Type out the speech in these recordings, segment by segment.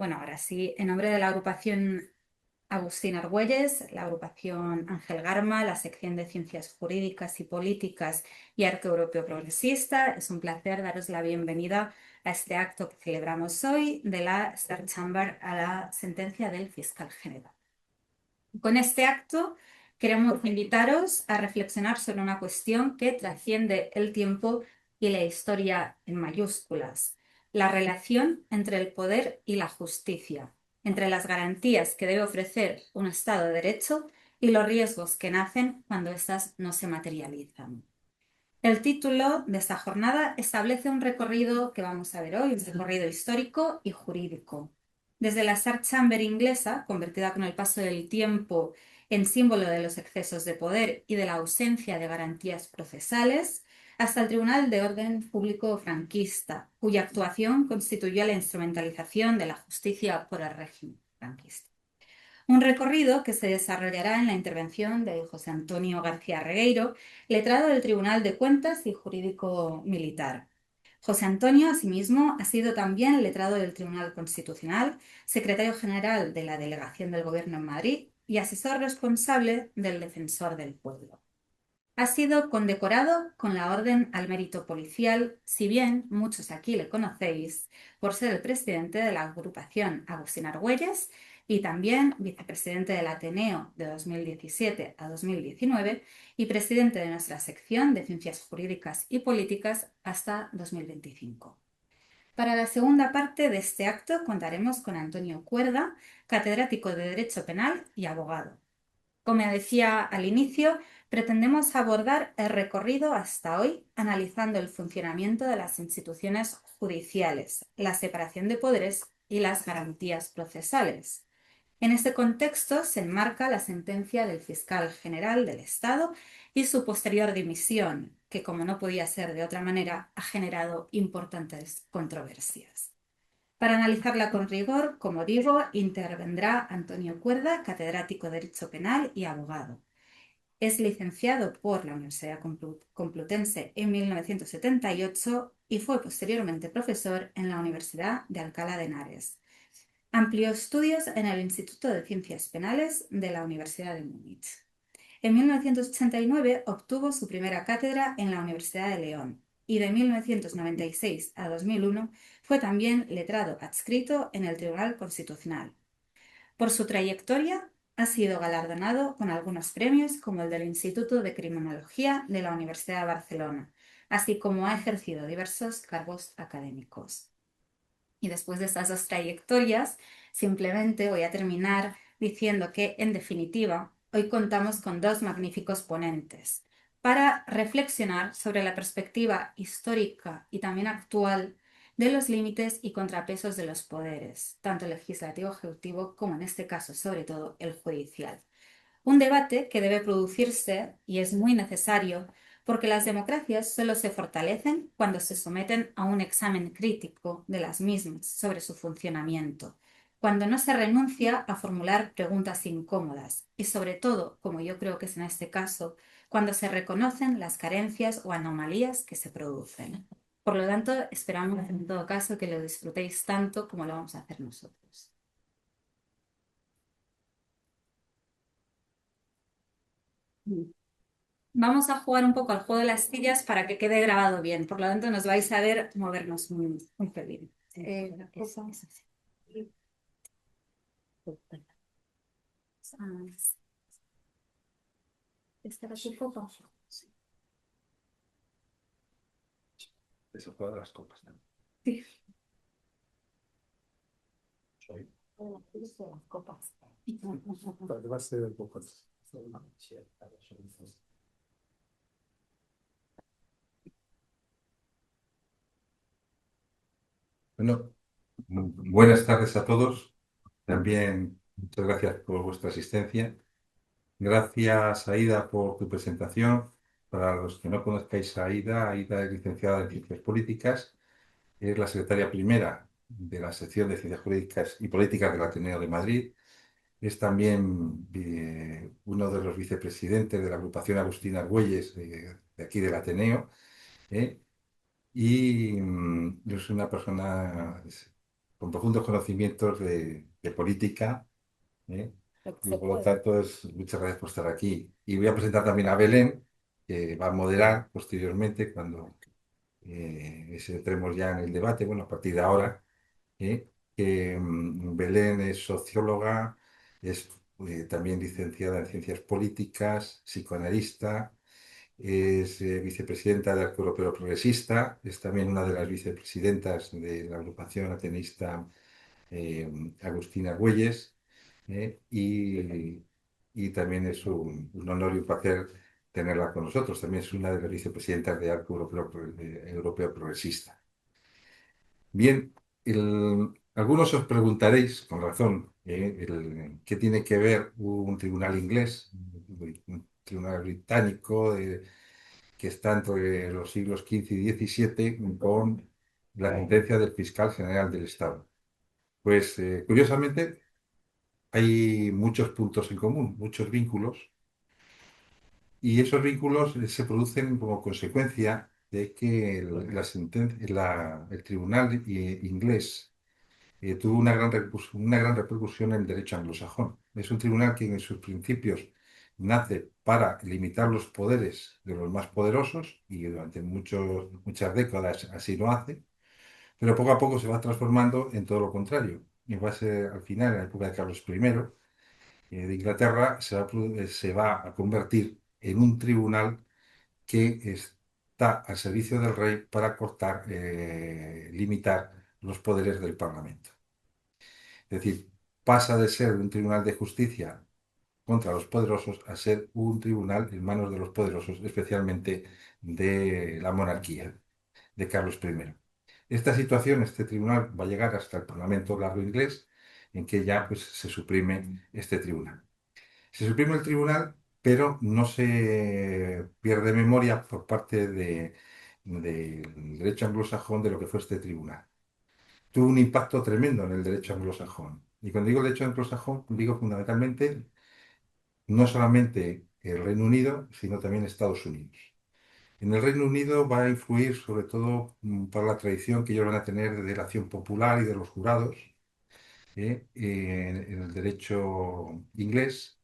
Bueno, ahora sí, en nombre de la agrupación Agustín Argüelles, la agrupación Ángel Garma, la sección de Ciencias Jurídicas y Políticas y Arte Europeo Progresista, es un placer daros la bienvenida a este acto que celebramos hoy de la Star Chamber a la sentencia del fiscal general. Con este acto queremos invitaros a reflexionar sobre una cuestión que trasciende el tiempo y la historia en mayúsculas: la relación entre el poder y la justicia, entre las garantías que debe ofrecer un Estado de Derecho y los riesgos que nacen cuando éstas no se materializan. El título de esta jornada establece un recorrido que vamos a ver hoy, un recorrido histórico y jurídico. Desde la Star Chamber inglesa, convertida con el paso del tiempo en símbolo de los excesos de poder y de la ausencia de garantías procesales, hasta el Tribunal de Orden Público franquista, cuya actuación constituyó la instrumentalización de la justicia por el régimen franquista. Un recorrido que se desarrollará en la intervención de José Antonio García Regueiro, letrado del Tribunal de Cuentas y Jurídico Militar. José Antonio, asimismo, ha sido también letrado del Tribunal Constitucional, secretario general de la Delegación del Gobierno en Madrid y asesor responsable del Defensor del Pueblo. Ha sido condecorado con la Orden al Mérito Policial, si bien muchos aquí le conocéis por ser el presidente de la agrupación Agustín Argüelles y también vicepresidente del Ateneo de 2017 a 2019 y presidente de nuestra sección de Ciencias Jurídicas y Políticas hasta 2025. Para la segunda parte de este acto contaremos con Antonio Cuerda, catedrático de Derecho Penal y abogado. Como decía al inicio, pretendemos abordar el recorrido hasta hoy analizando el funcionamiento de las instituciones judiciales, la separación de poderes y las garantías procesales. En este contexto se enmarca la sentencia del fiscal general del Estado y su posterior dimisión, que, como no podía ser de otra manera, ha generado importantes controversias. Para analizarla con rigor, como digo, intervendrá Antonio Cuerda, catedrático de Derecho Penal y abogado. Es licenciado por la Universidad Complutense en 1978 y fue posteriormente profesor en la Universidad de Alcalá de Henares. Amplió estudios en el Instituto de Ciencias Penales de la Universidad de Múnich. En 1989 obtuvo su primera cátedra en la Universidad de León y de 1996 a 2001 fue también letrado adscrito en el Tribunal Constitucional. Por su trayectoria ha sido galardonado con algunos premios como el del Instituto de Criminología de la Universidad de Barcelona, así como ha ejercido diversos cargos académicos. Y después de estas dos trayectorias, simplemente voy a terminar diciendo que, en definitiva, hoy contamos con dos magníficos ponentes para reflexionar sobre la perspectiva histórica y también actual de los límites y contrapesos de los poderes, tanto legislativo, ejecutivo, como en este caso, sobre todo, el judicial. Un debate que debe producirse y es muy necesario porque las democracias solo se fortalecen cuando se someten a un examen crítico de las mismas sobre su funcionamiento, cuando no se renuncia a formular preguntas incómodas y, sobre todo, como yo creo que es en este caso, cuando se reconocen las carencias o anomalías que se producen. Por lo tanto, esperamos en todo caso que lo disfrutéis tanto como lo vamos a hacer nosotros. Vamos a jugar un poco al juego de las sillas para que quede grabado bien. Por lo tanto, nos vais a ver movernos muy pelín. Es así. ¿Esta era tu copa? Eso todas las copas también. Sí. Soy. Las copas. Va a ser el poco. Bueno, buenas tardes a todos. También muchas gracias por vuestra asistencia. Gracias, Aida, por tu presentación. Para los que no conozcáis a Aida, Aida es licenciada en Ciencias Políticas, es la secretaria primera de la sección de Ciencias Jurídicas y Políticas del Ateneo de Madrid. Es también uno de los vicepresidentes de la agrupación Agustín Argüelles de aquí del Ateneo. ¿eh? Y es una persona con profundos conocimientos de política, ¿eh? Lo que Y se por lo puede. tanto, muchas gracias por estar aquí. Y voy a presentar también a Belén, que va a moderar posteriormente cuando entremos ya en el debate, bueno, a partir de ahora, que Belén es socióloga, es también licenciada en Ciencias Políticas, psicoanalista, es vicepresidenta del Arco Europeo Progresista, es también una de las vicepresidentas de la agrupación ateísta Agustina Argüelles, y también es un honor y un placer tenerla con nosotros. También es una de las vicepresidentas de Arco Europeo, Europeo Progresista. Bien, algunos os preguntaréis, con razón, qué tiene que ver un tribunal inglés, un tribunal británico que está entre los siglos XV y XVII con la sentencia del fiscal general del Estado. Pues curiosamente hay muchos puntos en común, muchos vínculos, y esos vínculos se producen como consecuencia de que el tribunal inglés tuvo una gran repercusión en el derecho anglosajón. Es un tribunal que en sus principios nace para limitar los poderes de los más poderosos y durante muchas décadas así lo hace, pero poco a poco se va transformando en todo lo contrario. Y va a ser al final, en la época de Carlos I, de Inglaterra, se va a convertir en un tribunal que está al servicio del rey para limitar los poderes del Parlamento. Es decir, pasa de ser un tribunal de justicia contra los poderosos a ser un tribunal en manos de los poderosos, especialmente de la monarquía de Carlos I. Esta situación, este tribunal, va a llegar hasta el Parlamento Largo Inglés, en que ya pues, se suprime este tribunal. Se suprime el tribunal, pero no se pierde memoria por parte del derecho anglosajón de lo que fue este tribunal. Tuvo un impacto tremendo en el derecho anglosajón. Y cuando digo derecho anglosajón, digo fundamentalmente no solamente el Reino Unido, sino también Estados Unidos. En el Reino Unido va a influir sobre todo por la tradición que ellos van a tener de la acción popular y de los jurados, en el derecho inglés,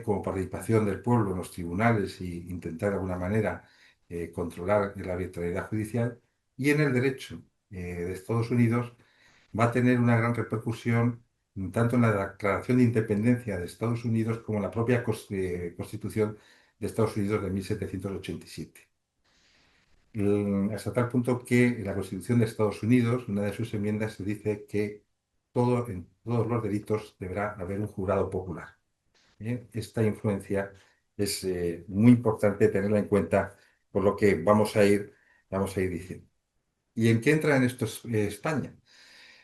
como participación del pueblo en los tribunales e intentar de alguna manera controlar la arbitrariedad judicial. Y en el derecho de Estados Unidos va a tener una gran repercusión tanto en la Declaración de Independencia de Estados Unidos como en la propia Constitución de Estados Unidos de 1787. Hasta tal punto que en la Constitución de Estados Unidos, una de sus enmiendas, se dice que en todos los delitos deberá haber un jurado popular. Esta influencia es muy importante tenerla en cuenta por lo que vamos a ir diciendo. ¿Y en qué entra en esto España?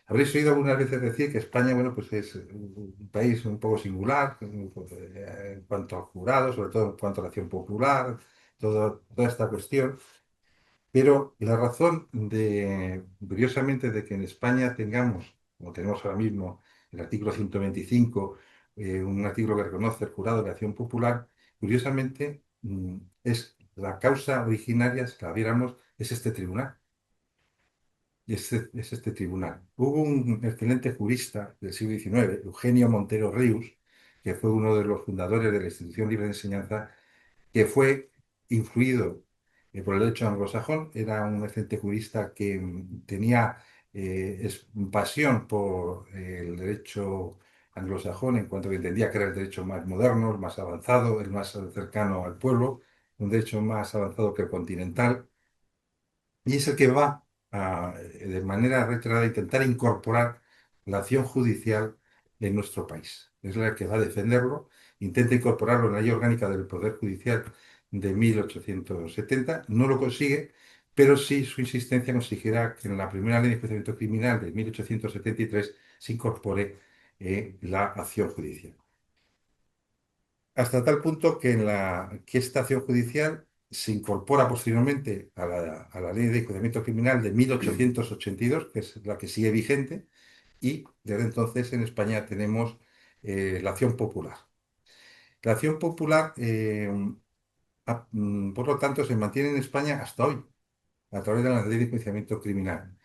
Habréis oído algunas veces decir que España, bueno, pues es un país un poco singular en cuanto al jurado, sobre todo en cuanto a la acción popular, toda esta cuestión. Pero la razón curiosamente, de que en España tengamos, como tenemos ahora mismo, el artículo 125, un artículo que reconoce el jurado de acción popular, curiosamente, es la causa originaria, si la viéramos, es este tribunal. Es este tribunal. Hubo un excelente jurista del siglo XIX, Eugenio Montero Ríos, que fue uno de los fundadores de la Institución Libre de Enseñanza, que fue influido por el derecho anglosajón. Era un excelente jurista que tenía pasión por el derecho anglosajón en cuanto que entendía que era el derecho más moderno, el más avanzado, el más cercano al pueblo, un derecho más avanzado que el continental, y es el que va de manera reiterada a intentar incorporar la acción judicial en nuestro país. Es la que va a defenderlo, intenta incorporarlo en la Ley Orgánica del Poder Judicial de 1870, no lo consigue, pero sí su insistencia conseguirá que en la primera Ley de Enjuiciamiento Criminal de 1873 se incorpore la acción judicial. Hasta tal punto que, que esta acción judicial se incorpora posteriormente a la Ley de Enjuiciamiento Criminal de 1882, que es la que sigue vigente, y desde entonces en España tenemos la acción popular. La acción popular, por lo tanto, se mantiene en España hasta hoy, a través de la Ley de Enjuiciamiento Criminal.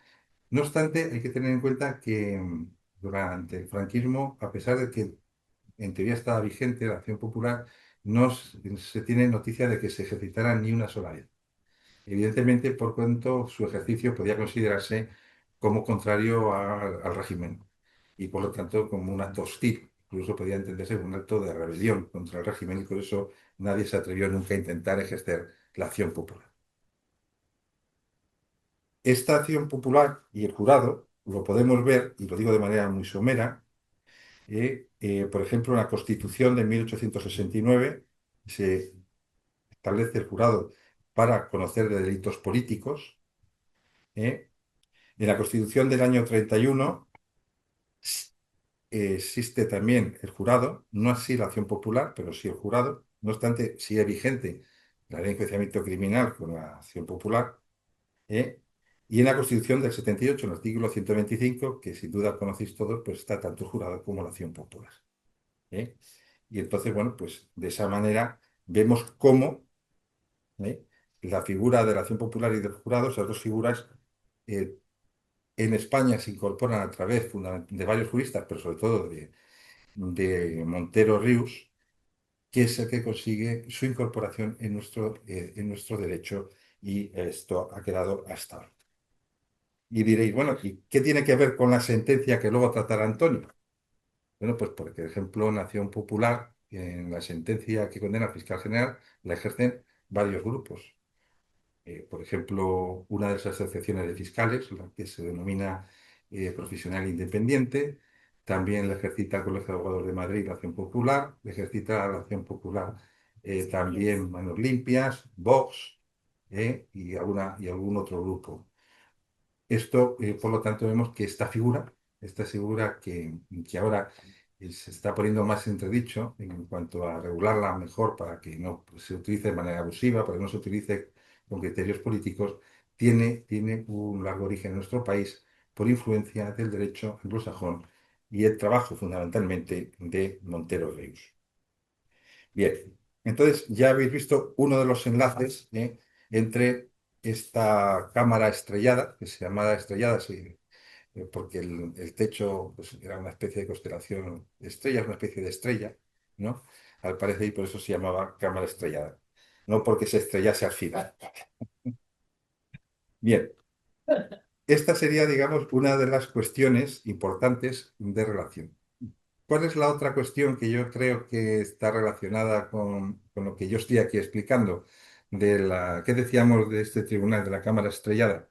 No obstante, hay que tener en cuenta que durante el franquismo, a pesar de que en teoría estaba vigente la acción popular, no se tiene noticia de que se ejercitara ni una sola vez. Evidentemente, por cuanto su ejercicio podía considerarse como contrario al régimen y por lo tanto como un acto hostil. Incluso podía entenderse como un acto de rebelión contra el régimen y por eso nadie se atrevió nunca a intentar ejercer la acción popular. Esta acción popular y el jurado lo podemos ver, y lo digo de manera muy somera, por ejemplo, en la Constitución de 1869 se establece el jurado para conocer de delitos políticos. ¿eh? En la Constitución del año 31 existe también el jurado, no así la acción popular, pero sí el jurado. No obstante, sigue vigente la ley de enjuiciamiento criminal con la acción popular. ¿eh? Y en la Constitución del 78, en el artículo 125, que sin duda conocéis todos, pues está tanto el jurado como la acción popular. ¿eh? Y entonces, bueno, pues de esa manera vemos cómo ¿eh? la figura de la acción popular y del jurado, esas dos figuras, eh, en España se incorporan a través de varios juristas, pero sobre todo de Montero Rius, que es el que consigue su incorporación en nuestro derecho y esto ha quedado hasta ahora. Y diréis, bueno, ¿y qué tiene que ver con la sentencia que luego tratará Antonio? Bueno, pues por ejemplo, Nación Popular, en la sentencia que condena al fiscal general, la ejercen varios grupos. Por ejemplo, una de esas asociaciones de fiscales, la que se denomina Profesional Independiente, también la ejercita el Colegio de Abogados de Madrid, la Acción Popular, la ejercita la Acción Popular también Manos Limpias, Vox y algún otro grupo. Esto, por lo tanto, vemos que esta figura que ahora se está poniendo más entredicho en cuanto a regularla mejor para que no se utilice de manera abusiva, para que no se utilice con criterios políticos, tiene un largo origen en nuestro país por influencia del derecho anglosajón y el trabajo fundamentalmente de Montero Reus. Bien, entonces ya habéis visto uno de los enlaces entre esta cámara estrellada, que se llamaba estrellada, sí, porque el techo pues, era una especie de constelación de estrellas, una especie de estrella, ¿no? Al parecer, y por eso se llamaba cámara estrellada, no porque se estrellase al final. Bien, esta sería, digamos, una de las cuestiones importantes de relación. ¿Cuál es la otra cuestión que yo creo que está relacionada con lo que yo estoy aquí explicando? ¿Qué decíamos de este tribunal de la Cámara Estrellada?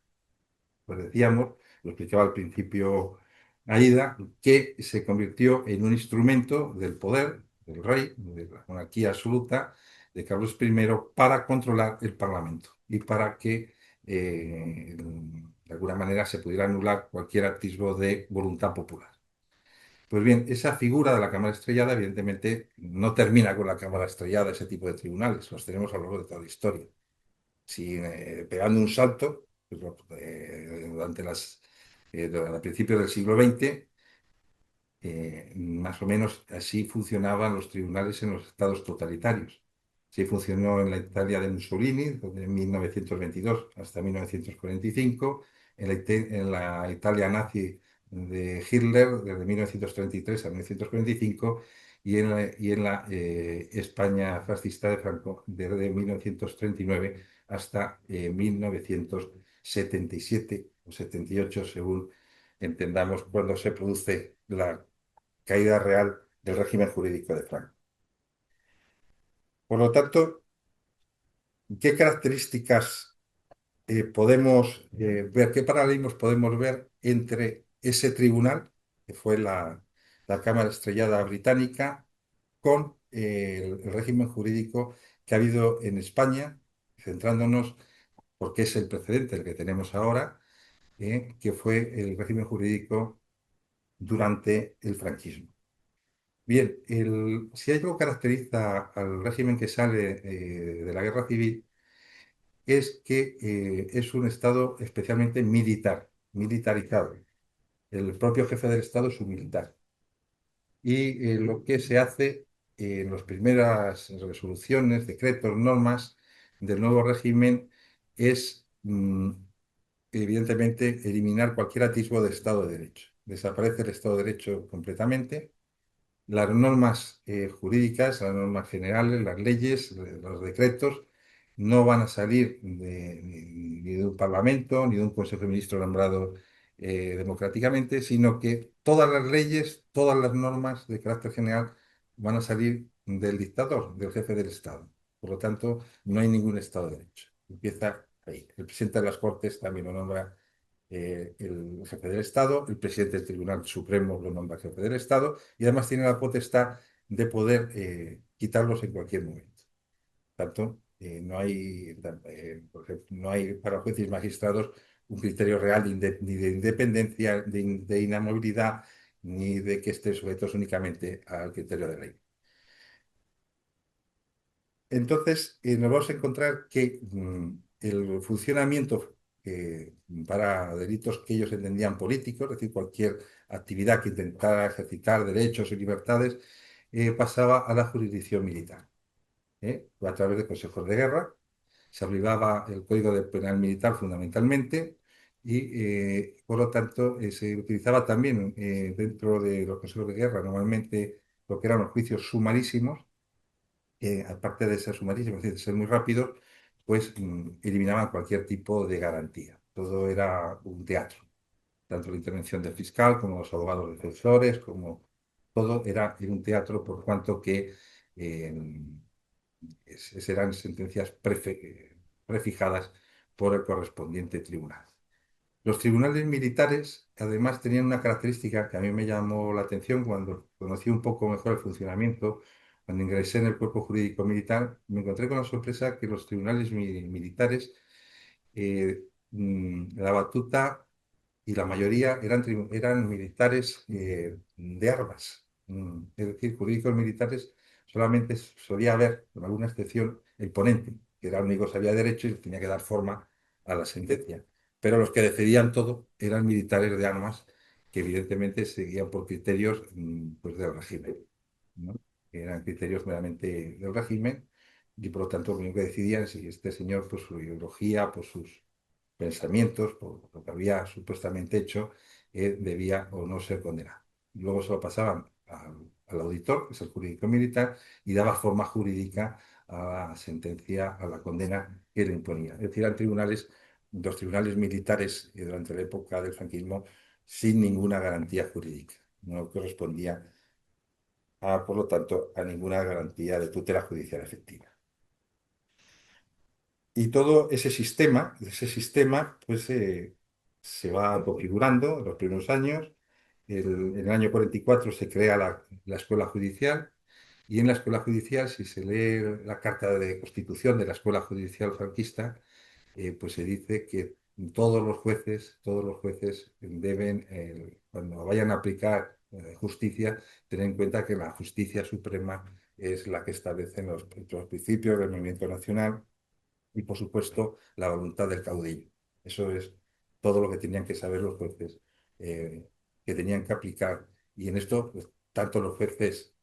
Pues decíamos, lo explicaba al principio Aida, que se convirtió en un instrumento del poder del rey, de la monarquía absoluta de Carlos I, para controlar el Parlamento y para que de alguna manera se pudiera anular cualquier atisbo de voluntad popular. Pues bien, esa figura de la cámara estrellada, evidentemente, no termina con la cámara estrellada, ese tipo de tribunales, los tenemos a lo largo de toda la historia. Si pegando un salto, pues, a principios del siglo XX, más o menos así funcionaban los tribunales en los estados totalitarios. Sí funcionó en la Italia de Mussolini, desde 1922 hasta 1945, en la Italia nazi de Hitler, desde 1933 a 1945, y en la España fascista de Franco, desde 1939 hasta 1977 o 78, según entendamos cuando se produce la caída real del régimen jurídico de Franco. Por lo tanto, ¿qué características podemos ver, qué paralelismos podemos ver entre ese tribunal, que fue la Cámara Estrellada Británica, con el régimen jurídico que ha habido en España, centrándonos, porque es el precedente el que tenemos ahora, que fue el régimen jurídico durante el franquismo? Bien, si algo caracteriza al régimen que sale de la guerra civil es que es un Estado especialmente militar, militarizado. El propio jefe del Estado es un militar. Y lo que se hace en las primeras resoluciones, decretos, normas del nuevo régimen es evidentemente, eliminar cualquier atisbo de Estado de Derecho. Desaparece el Estado de Derecho completamente. Las normas jurídicas, las normas generales, las leyes, los decretos, no van a salir ni de un parlamento ni de un consejo de ministros nombrado democráticamente, sino que todas las leyes, todas las normas de carácter general van a salir del dictador, del jefe del Estado. Por lo tanto, no hay ningún Estado de Derecho. Empieza ahí. El presidente de las Cortes también lo nombra el jefe del Estado, el presidente del Tribunal Supremo lo nombra jefe del Estado y además tiene la potestad de poder quitarlos en cualquier momento. Por tanto, no hay, por ejemplo, no hay para jueces y magistrados un criterio real ni de independencia, de inamovilidad, ni de que estén sujetos únicamente al criterio de ley. Entonces, nos vamos a encontrar que el funcionamiento para delitos que ellos entendían políticos, es decir, cualquier actividad que intentara ejercitar derechos y libertades, pasaba a la jurisdicción militar, a través de consejos de guerra. Se aplicaba el Código de Penal Militar fundamentalmente y, por lo tanto, se utilizaba también dentro de los consejos de guerra normalmente lo que eran los juicios sumarísimos, aparte de ser sumarísimos, es decir, de ser muy rápidos, pues eliminaban cualquier tipo de garantía. Todo era un teatro, tanto la intervención del fiscal como los abogados defensores, como todo era un teatro, por cuanto que eh, eran sentencias prefijadas por el correspondiente tribunal. Los tribunales militares, además, tenían una característica que a mí me llamó la atención cuando conocí un poco mejor el funcionamiento. Cuando ingresé en el cuerpo jurídico militar, me encontré con la sorpresa que los tribunales militares, la batuta y la mayoría eran militares de armas. Es decir, jurídicos militares solamente solía haber, con alguna excepción, el ponente, que era el único que sabía derecho y tenía que dar forma a la sentencia. Pero los que decidían todo eran militares de armas que evidentemente seguían por criterios pues, del régimen, ¿no? Eran criterios meramente del régimen y por lo tanto lo único que decidían si este señor, por su ideología, por sus pensamientos, por lo que había supuestamente hecho, debía o no ser condenado. Luego se lo pasaban al auditor, que es el jurídico militar, y daba forma jurídica a la sentencia, a la condena que le imponía. Es decir, eran tribunales, los tribunales militares durante la época del franquismo sin ninguna garantía jurídica. No correspondía, por lo tanto, a ninguna garantía de tutela judicial efectiva. Y todo ese sistema, pues se va configurando en los primeros años. En el año 44 se crea la Escuela Judicial y en la Escuela Judicial, si se lee la Carta de Constitución de la Escuela Judicial franquista, pues se dice que todos los jueces deben, cuando vayan a aplicar justicia, tener en cuenta que la justicia suprema es la que establece los principios del movimiento nacional y, por supuesto, la voluntad del caudillo. Eso es todo lo que tenían que saber los jueces, que tenían que aplicar. Y en esto, pues, tanto los jueces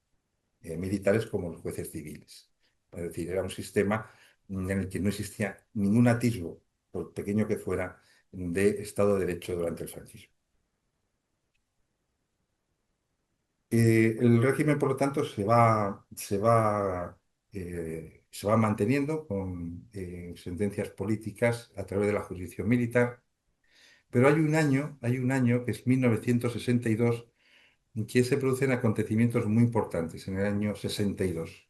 militares como los jueces civiles. Es decir, era un sistema en el que no existía ningún atisbo, por pequeño que fuera, de Estado de Derecho durante el franquismo. El régimen, por lo tanto, se va manteniendo con sentencias políticas a través de la jurisdicción militar, pero hay un año que es 1962, en que se producen acontecimientos muy importantes, en el año 62.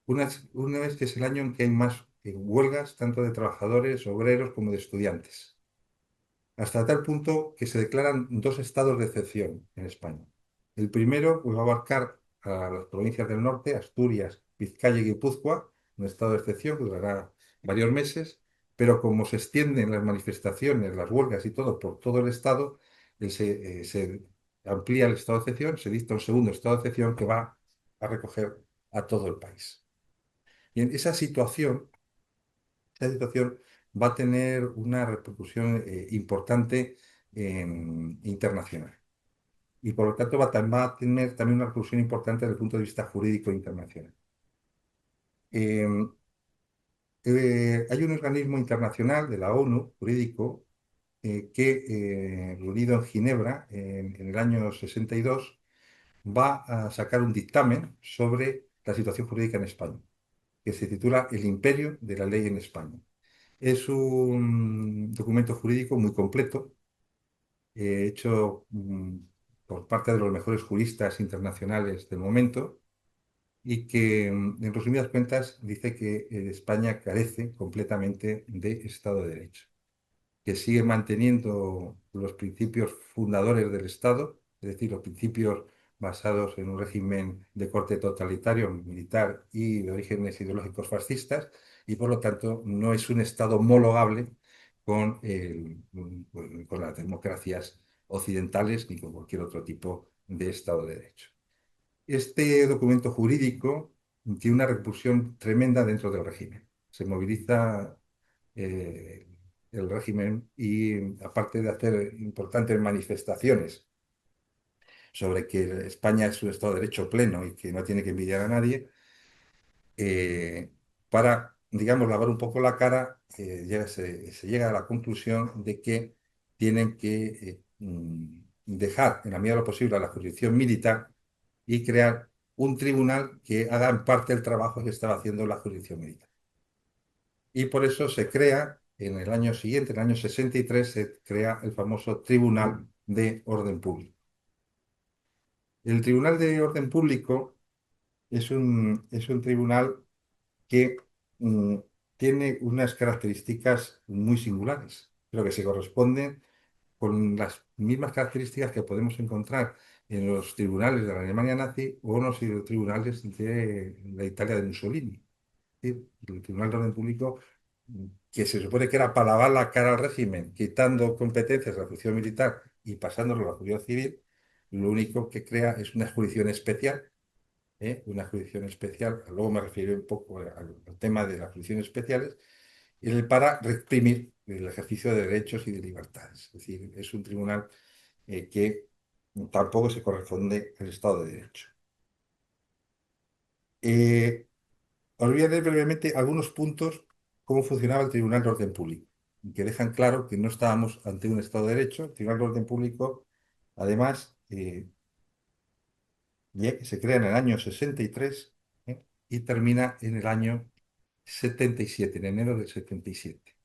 Una vez que es el año en que hay más huelgas, tanto de trabajadores, obreros, como de estudiantes, hasta tal punto que se declaran dos estados de excepción en España. El primero pues, va a abarcar a las provincias del norte, Asturias, Vizcaya y Guipúzcoa, un estado de excepción que durará varios meses, pero como se extienden las manifestaciones, las huelgas y todo por todo el estado, se amplía el estado de excepción, se dicta un segundo estado de excepción que va a recoger a todo el país. Y en esa situación va a tener una repercusión importante internacional. Y por lo tanto va a tener también una repercusión importante desde el punto de vista jurídico internacional. Eh, Hay un organismo internacional de la ONU, jurídico, reunido en Ginebra en el año 62, va a sacar un dictamen sobre la situación jurídica en España, que se titula El imperio de la ley en España. Es un documento jurídico muy completo, hecho por parte de los mejores juristas internacionales del momento y que, en resumidas cuentas, dice que España carece completamente de Estado de Derecho, que sigue manteniendo los principios fundadores del Estado, es decir, los principios basados en un régimen de corte totalitario, militar y de orígenes ideológicos fascistas, y por lo tanto no es un Estado homologable con, con las democracias occidentales ni con cualquier otro tipo de Estado de Derecho. Este documento jurídico tiene una repercusión tremenda dentro del régimen. Se moviliza eh, el régimen y aparte de hacer importantes manifestaciones sobre que España es un Estado de Derecho pleno y que no tiene que envidiar a nadie, para, digamos, lavar un poco la cara, se llega a la conclusión de que tienen que dejar, en la medida de lo posible, a la jurisdicción militar y crear un tribunal que haga en parte el trabajo que estaba haciendo la jurisdicción militar. Y por eso se crea, en el año siguiente, en el año 63, se crea el famoso Tribunal de Orden Público. El Tribunal de Orden Público es un tribunal que mm, tiene unas características muy singulares, pero que se corresponden con las mismas características que podemos encontrar en los tribunales de la Alemania nazi o en los tribunales de la Italia de Mussolini. Es decir, el Tribunal de Orden Público, que se supone que era para lavar la cara al régimen, quitando competencias de la jurisdicción militar y pasándolo a la jurisdicción civil, lo único que crea es una jurisdicción especial, una jurisdicción especial, luego me refiero un poco al tema de las jurisdicciones especiales, para reprimir el ejercicio de derechos y de libertades. Es decir, es un tribunal que tampoco se corresponde al Estado de Derecho. Eh, Os voy a leer brevemente algunos puntos cómo funcionaba el Tribunal de Orden Público, que dejan claro que no estábamos ante un Estado de Derecho. El Tribunal de Orden Público, además, ya que se crea en el año 63 y termina en el año 77, en enero del 77.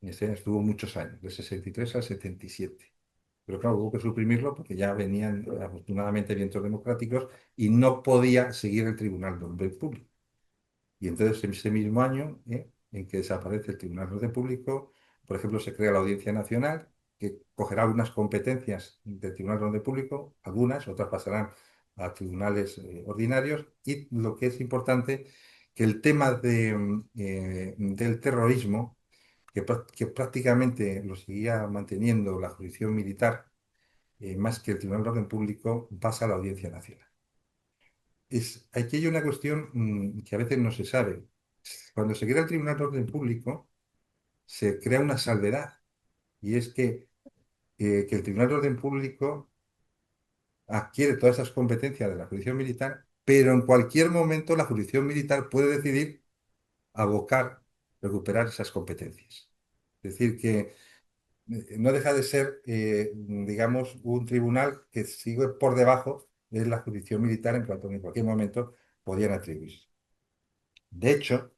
Y este estuvo muchos años, de 63 al 77. Pero claro, hubo que suprimirlo porque ya venían afortunadamente vientos democráticos y no podía seguir el Tribunal de Orden Público. Y entonces, en ese mismo año, en que desaparece el Tribunal de Orden Público, por ejemplo, se crea la Audiencia Nacional, que cogerá algunas competencias del Tribunal de Orden Público, algunas, otras pasarán a tribunales ordinarios, y lo que es importante, que el tema del terrorismo, que prácticamente lo seguía manteniendo la jurisdicción militar, más que el Tribunal de Orden Público, pasa a la Audiencia Nacional. Aquí hay una cuestión que a veces no se sabe. Cuando se crea el Tribunal de Orden Público, se crea una salvedad, y es que el Tribunal de Orden Público adquiere todas esas competencias de la jurisdicción militar, pero en cualquier momento la jurisdicción militar puede decidir abocar, recuperar esas competencias. Es decir, que no deja de ser, digamos, un tribunal que sigue por debajo de la jurisdicción militar en cuanto en cualquier momento podían atribuirse. De hecho,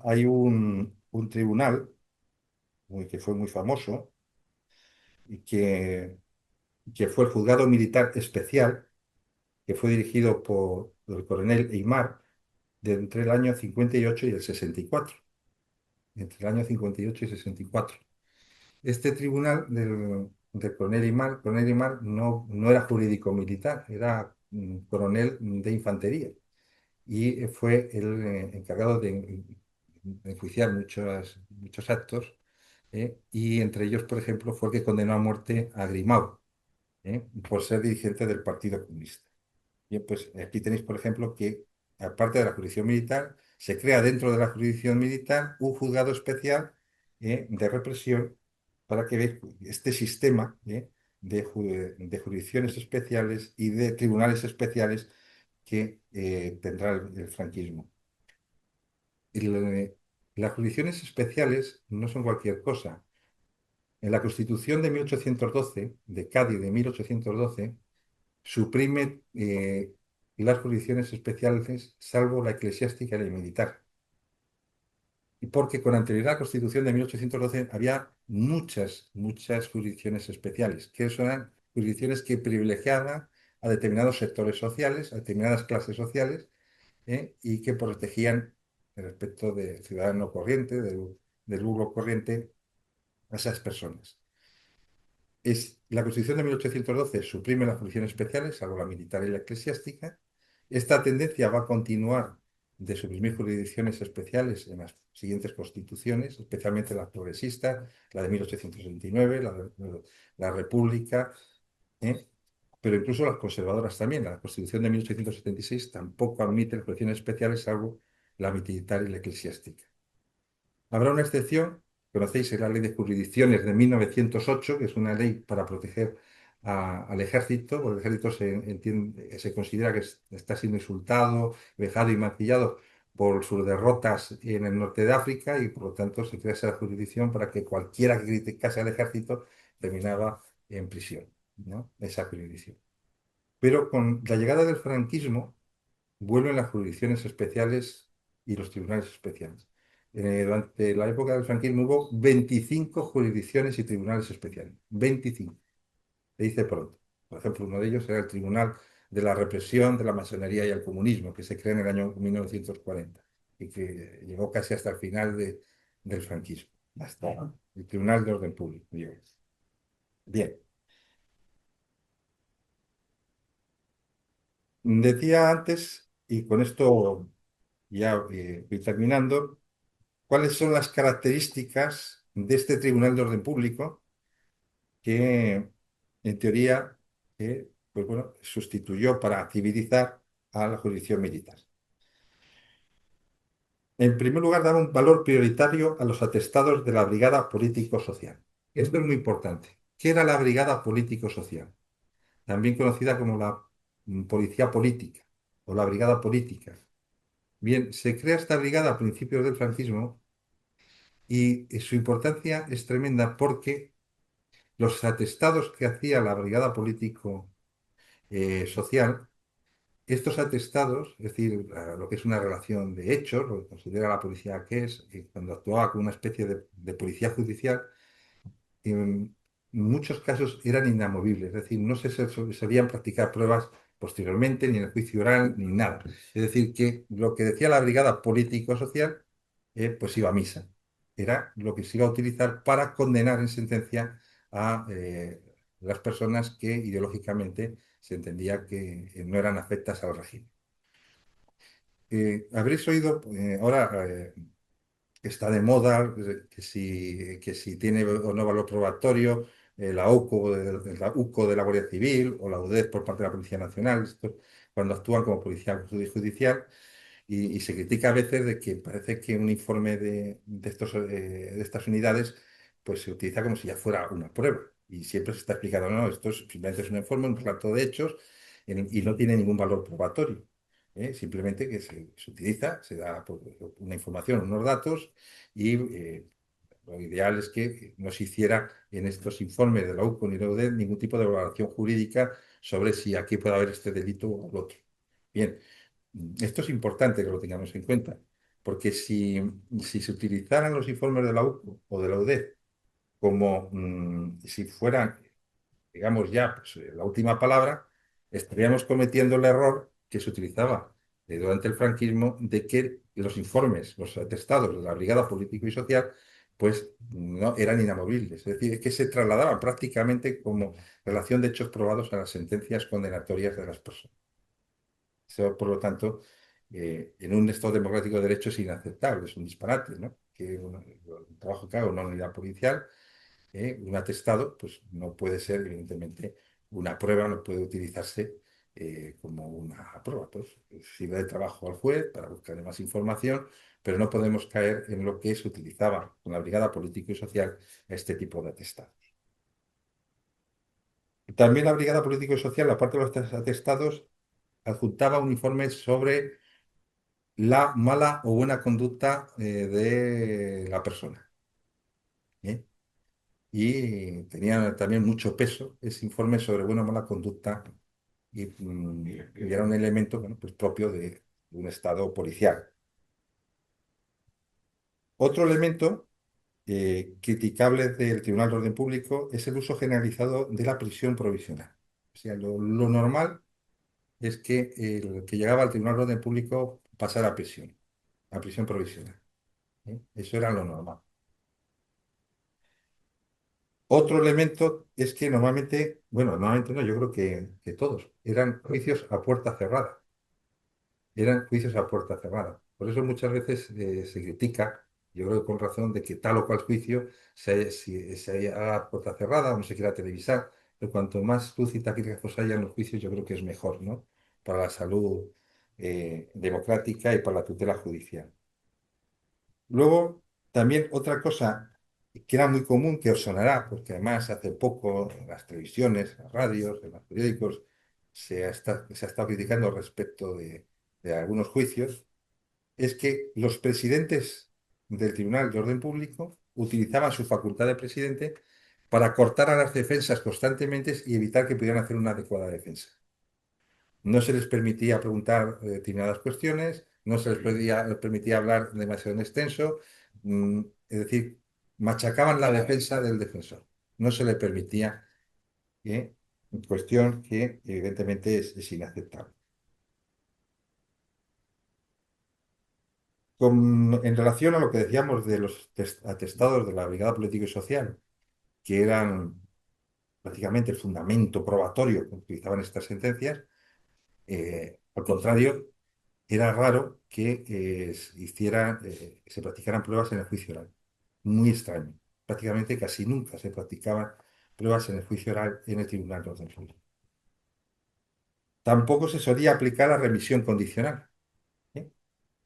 hay un tribunal que fue muy famoso y que fue el Juzgado Militar Especial, que fue dirigido por el coronel Eymar entre el año 58 y el 64. Entre el año 58 y 64. Este tribunal del coronel Eymar no era jurídico militar, era coronel de infantería y fue el encargado de enjuiciar muchos actos, y entre ellos, por ejemplo, fue el que condenó a muerte a Grimau, por ser dirigente del Partido Comunista. Bien, pues aquí tenéis, por ejemplo, que aparte de la jurisdicción militar, se crea dentro de la jurisdicción militar un juzgado especial de represión para que veáis este sistema de jurisdicciones especiales y de tribunales especiales que tendrá el franquismo. Y las jurisdicciones especiales no son cualquier cosa, En la Constitución de 1812, de Cádiz de 1812, suprime las jurisdicciones especiales, salvo la eclesiástica y la militar. Y porque con anterioridad a la Constitución de 1812 había muchas jurisdicciones especiales, que eran jurisdicciones que privilegiaban a determinados sectores sociales, a determinadas clases sociales, y que protegían el aspecto del ciudadano corriente, del burgo corriente, a esas personas. La Constitución de 1812 suprime las jurisdicciones especiales, salvo la militar y la eclesiástica. Esta tendencia va a continuar de suprimir jurisdicciones especiales en las siguientes constituciones, especialmente la progresista, la de 1869, la República, ¿eh? Pero incluso las conservadoras también. La Constitución de 1876 tampoco admite jurisdicciones especiales, salvo la militar y la eclesiástica. Habrá una excepción, conocéis, es la Ley de Jurisdicciones de 1908, que es una ley para proteger al ejército, porque el ejército se considera que está siendo insultado, vejado y mancillado por sus derrotas en el norte de África y por lo tanto se crea esa jurisdicción para que cualquiera que criticase al ejército terminaba en prisión, ¿no? Esa jurisdicción. Pero con la llegada del franquismo, vuelven las jurisdicciones especiales y los tribunales especiales. Durante la época del franquismo hubo 25 jurisdicciones y tribunales especiales. 25. Se dice pronto. Por ejemplo, uno de ellos era el Tribunal de la Represión de la Masonería y el Comunismo, que se creó en el año 1940 y que llegó casi hasta el final del franquismo. Hasta el Tribunal de Orden Público. Bien. Decía antes, y con esto ya voy terminando, cuáles son las características de este Tribunal de Orden Público que, en teoría, pues bueno, sustituyó para civilizar a la jurisdicción militar. En primer lugar, daba un valor prioritario a los atestados de la Brigada Político-Social. Esto es muy importante. ¿Qué era la Brigada Político-Social? También conocida como la Policía Política o la Brigada Política. Bien, se crea esta brigada a principios del franquismo y su importancia es tremenda porque los atestados que hacía la Brigada Político-Social, estos atestados, es decir, lo que es una relación de hechos, lo que considera la policía que es, cuando actuaba como una especie de policía judicial, en muchos casos eran inamovibles, es decir, no se solían practicar pruebas posteriormente, ni en el juicio oral, ni nada. Es decir, que lo que decía la Brigada Político-Social, pues iba a misa. Era lo que se iba a utilizar para condenar en sentencia a las personas que ideológicamente se entendía que no eran afectas al régimen. Habréis oído ahora está de moda, que si tiene o no valor probatorio, la UCO la UCO de la Guardia Civil o la UDEF por parte de la Policía Nacional, cuando actúan como policía judicial, y se critica a veces de que parece que un informe de estas unidades pues se utiliza como si ya fuera una prueba. Y siempre se está explicando, no, esto simplemente es un informe, un relato de hechos y no tiene ningún valor probatorio. Simplemente que se utiliza, se da pues, una información, unos datos y lo ideal es que no se hiciera en estos informes de la UCO ni de la UDEF ningún tipo de valoración jurídica sobre si aquí puede haber este delito o el otro. Bien, esto es importante que lo tengamos en cuenta, porque si se utilizaran los informes de la UCO o de la UDEF como si fueran, digamos ya, pues, la última palabra, estaríamos cometiendo el error que se utilizaba durante el franquismo de que los informes, los atestados de la Brigada Político y Social, pues no eran inamovibles. Es decir, que se trasladaban prácticamente como relación de hechos probados a las sentencias condenatorias de las personas. Eso, por lo tanto, en un Estado democrático de derecho es inaceptable, es un disparate, ¿no? Que el trabajo que haga una unidad policial, un atestado, pues no puede ser, evidentemente, una prueba, no puede utilizarse como una prueba. Pues sirve de trabajo al juez para buscar más información, pero no podemos caer en lo que se utilizaba con la Brigada Político y Social este tipo de atestados. También la Brigada Político y Social, aparte de los atestados, adjuntaba un informe sobre la mala o buena conducta de la persona. ¿Eh? y tenía también mucho peso ese informe sobre buena o mala conducta y era un elemento, bueno, pues propio de un Estado policial. Otro elemento criticable del Tribunal de Orden Público es el uso generalizado de la prisión provisional. O sea, lo normal es que el que llegaba al Tribunal de Orden Público pasara a prisión provisional. ¿Eh? Eso era lo normal. Otro elemento es que normalmente, bueno, normalmente no, yo creo que todos, eran juicios a puerta cerrada. Eran juicios a puerta cerrada. Por eso muchas veces se critica, yo creo que con razón, de que tal o cual juicio se haga a puerta cerrada o no se quiera televisar. Pero cuanto más luz y taquígrafos haya en los juicios, yo creo que es mejor, ¿no? Para la salud democrática y para la tutela judicial. Luego, también otra cosa que era muy común, que os sonará, porque además hace poco en las televisiones, en las radios, en los periódicos, se ha estado criticando respecto de algunos juicios, es que los presidentes del Tribunal de Orden Público utilizaban su facultad de presidente para cortar a las defensas constantemente y evitar que pudieran hacer una adecuada defensa. No se les permitía preguntar determinadas cuestiones, no se les permitía hablar demasiado en extenso, es decir, machacaban la defensa del defensor. No se le permitía, cuestión que evidentemente es inaceptable. En relación a lo que decíamos de los atestados de la Brigada Político y Social, que eran prácticamente el fundamento probatorio que utilizaban estas sentencias, al contrario, era raro que se practicaran pruebas en el juicio oral. Muy extraño. Prácticamente casi nunca se practicaban pruebas en el juicio oral en el Tribunal de Orden Público. Tampoco se solía aplicar la remisión condicional. ¿Eh?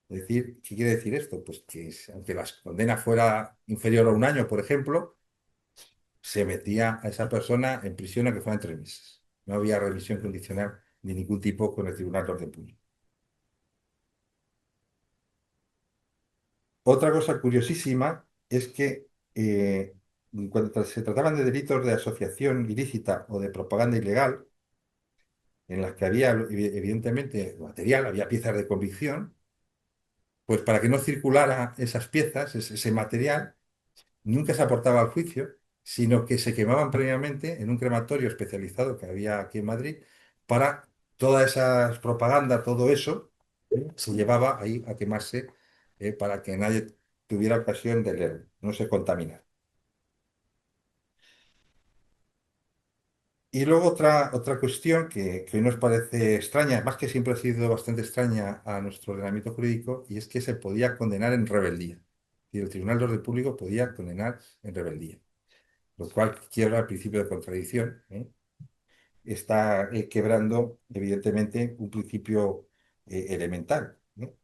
Es decir, ¿qué quiere decir esto? Pues que aunque la condena fuera inferior a un año, por ejemplo, se metía a esa persona en prisión a que fueran 3 meses. No había remisión condicional de ningún tipo con el Tribunal de Orden Público. Otra cosa curiosísima es que cuando se trataban de delitos de asociación ilícita o de propaganda ilegal, en las que había evidentemente material, había piezas de convicción, pues para que no circulara esas piezas, ese material, nunca se aportaba al juicio, sino que se quemaban previamente en un crematorio especializado que había aquí en Madrid para toda esa propaganda, todo eso, se llevaba ahí a quemarse para que nadie tuviera ocasión de leer, no se contaminara. Y luego otra cuestión que hoy nos parece extraña, más que siempre ha sido bastante extraña a nuestro ordenamiento jurídico, y es que se podía condenar en rebeldía. Y el Tribunal de Orden Público podía condenar en rebeldía, lo cual quiebra el principio de contradicción, ¿eh? Está quebrando, evidentemente, un principio elemental, ¿no?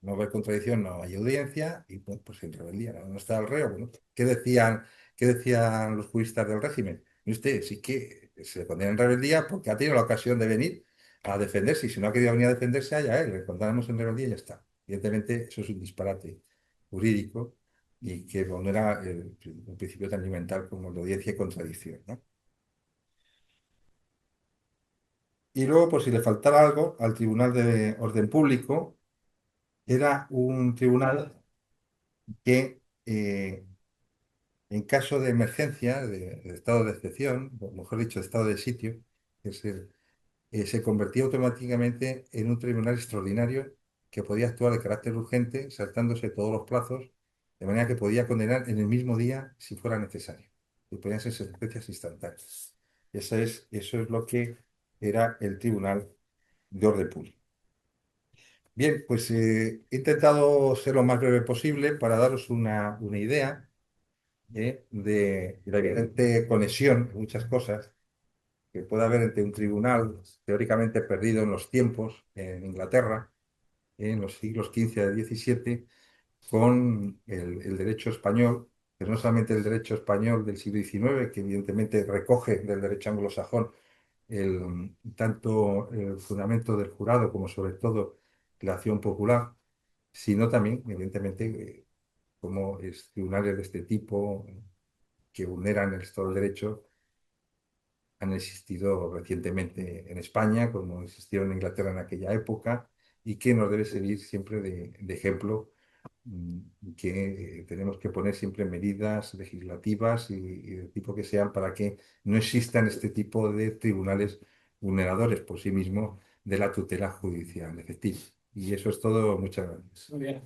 No haber contradicción, no hay audiencia, y pues en rebeldía, no está el reo. Bueno, ¿qué decían los juristas del régimen? Y usted sí que se le condena en rebeldía porque ha tenido la ocasión de venir a defenderse, y si no ha querido venir a defenderse, allá él, le condenamos en rebeldía y ya está. Evidentemente, eso es un disparate jurídico y que vulnera un principio tan elemental como la audiencia y contradicción, ¿no? Y luego, por si le faltara algo, al Tribunal de Orden Público era un tribunal que, en caso de emergencia, de estado de excepción, o mejor dicho, de estado de sitio, se convertía automáticamente en un tribunal extraordinario que podía actuar de carácter urgente, saltándose todos los plazos, de manera que podía condenar en el mismo día si fuera necesario. Y podían ser sentencias instantáneas. Eso es lo que era el Tribunal de Orden Público. Bien, pues he intentado ser lo más breve posible para daros una idea de la evidente conexión de muchas cosas que puede haber entre un tribunal teóricamente perdido en los tiempos en Inglaterra, en los siglos XV al XVII, con el derecho español, pero no solamente el derecho español del siglo XIX, que evidentemente recoge del derecho anglosajón tanto el fundamento del jurado como sobre todo la acción popular, sino también, evidentemente, como tribunales de este tipo que vulneran el Estado de Derecho han existido recientemente en España, como existieron en Inglaterra en aquella época, y que nos debe servir siempre de ejemplo, que tenemos que poner siempre medidas legislativas y del tipo que sean para que no existan este tipo de tribunales vulneradores por sí mismos de la tutela judicial efectiva. Y eso es todo. Muchas gracias. Muy bien.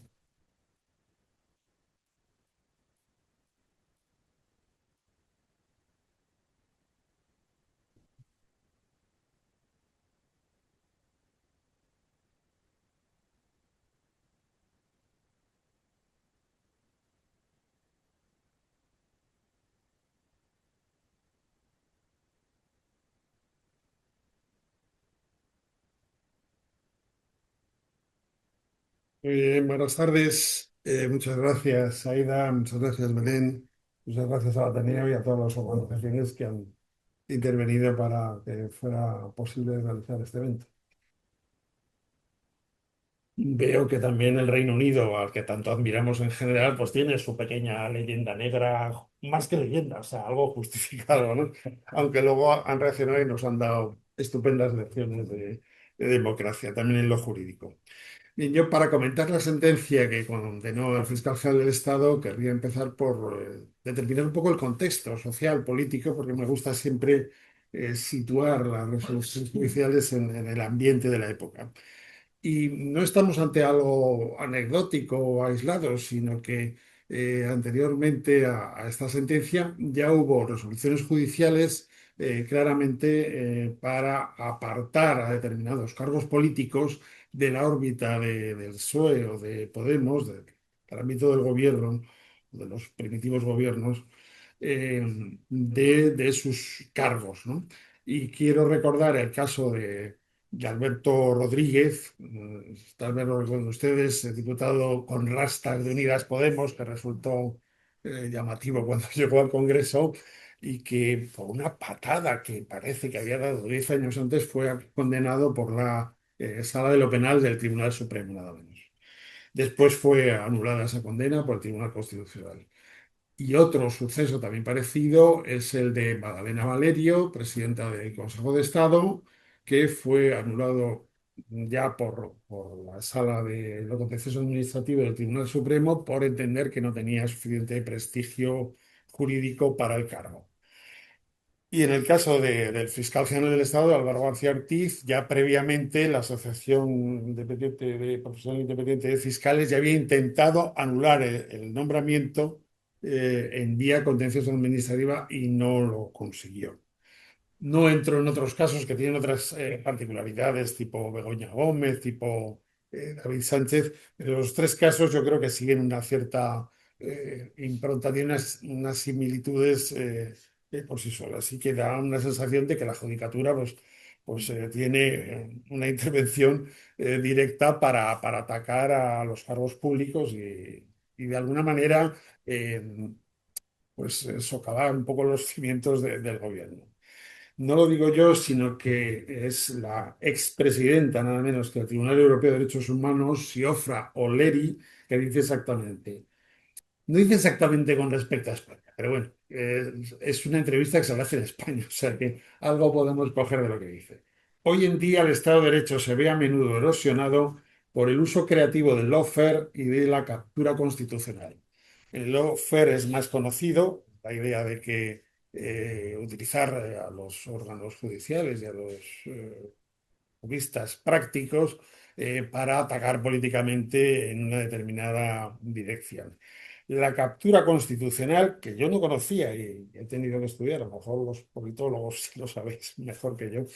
Buenas tardes. Muchas gracias, Aida. Muchas gracias, Belén. Muchas gracias al Ateneo y a todas las organizaciones que han intervenido para que fuera posible realizar este evento. Veo que también el Reino Unido, al que tanto admiramos en general, pues tiene su pequeña leyenda negra, más que leyenda, o sea, algo justificado, ¿no? Aunque luego han reaccionado y nos han dado estupendas lecciones de democracia, también en lo jurídico. Bien, yo para comentar la sentencia que condenó al fiscal general del Estado, querría empezar por determinar un poco el contexto social, político, porque me gusta siempre situar las resoluciones judiciales en el ambiente de la época. Y no estamos ante algo anecdótico o aislado, sino que anteriormente a esta sentencia ya hubo resoluciones judiciales claramente para apartar a determinados cargos políticos de la órbita del PSOE o de Podemos, del ámbito del gobierno, de los primitivos gobiernos, de sus cargos, ¿no? Y quiero recordar el caso de Alberto Rodríguez, tal vez lo recuerden ustedes, el diputado con rastas de Unidas Podemos, que resultó llamativo cuando llegó al Congreso y que por una patada que parece que había dado 10 años antes fue condenado por la Sala de lo Penal del Tribunal Supremo, nada menos. Después fue anulada esa condena por el Tribunal Constitucional. Y otro suceso también parecido es el de Magdalena Valerio, presidenta del Consejo de Estado, que fue anulado ya por la Sala de lo Contencioso Administrativo del Tribunal Supremo por entender que no tenía suficiente prestigio jurídico para el cargo. Y en el caso del fiscal general del Estado, Álvaro García Ortiz, ya previamente la Asociación Independiente de Profesional Independiente de Fiscales ya había intentado anular el nombramiento en vía contencioso administrativa y no lo consiguió. No entro en otros casos que tienen otras particularidades, tipo Begoña Gómez, tipo David Sánchez, pero los tres casos yo creo que siguen una cierta impronta, tienen unas similitudes por sí solas. Así que da una sensación de que la judicatura tiene una intervención directa para atacar a los cargos públicos y de alguna manera socavar un poco los cimientos del gobierno. No lo digo yo, sino que es la expresidenta, nada menos que el Tribunal Europeo de Derechos Humanos, Siofra Oleri, que dice exactamente. No dice exactamente con respecto a España, pero bueno, es una entrevista que se le hace en España, o sea que algo podemos coger de lo que dice. Hoy en día el Estado de Derecho se ve a menudo erosionado por el uso creativo del lawfare y de la captura constitucional. El lawfare es más conocido, la idea de que utilizar a los órganos judiciales y a los vistas prácticos para atacar políticamente en una determinada dirección. La captura constitucional, que yo no conocía y he tenido que estudiar, a lo mejor los politólogos sí lo sabéis mejor que yo,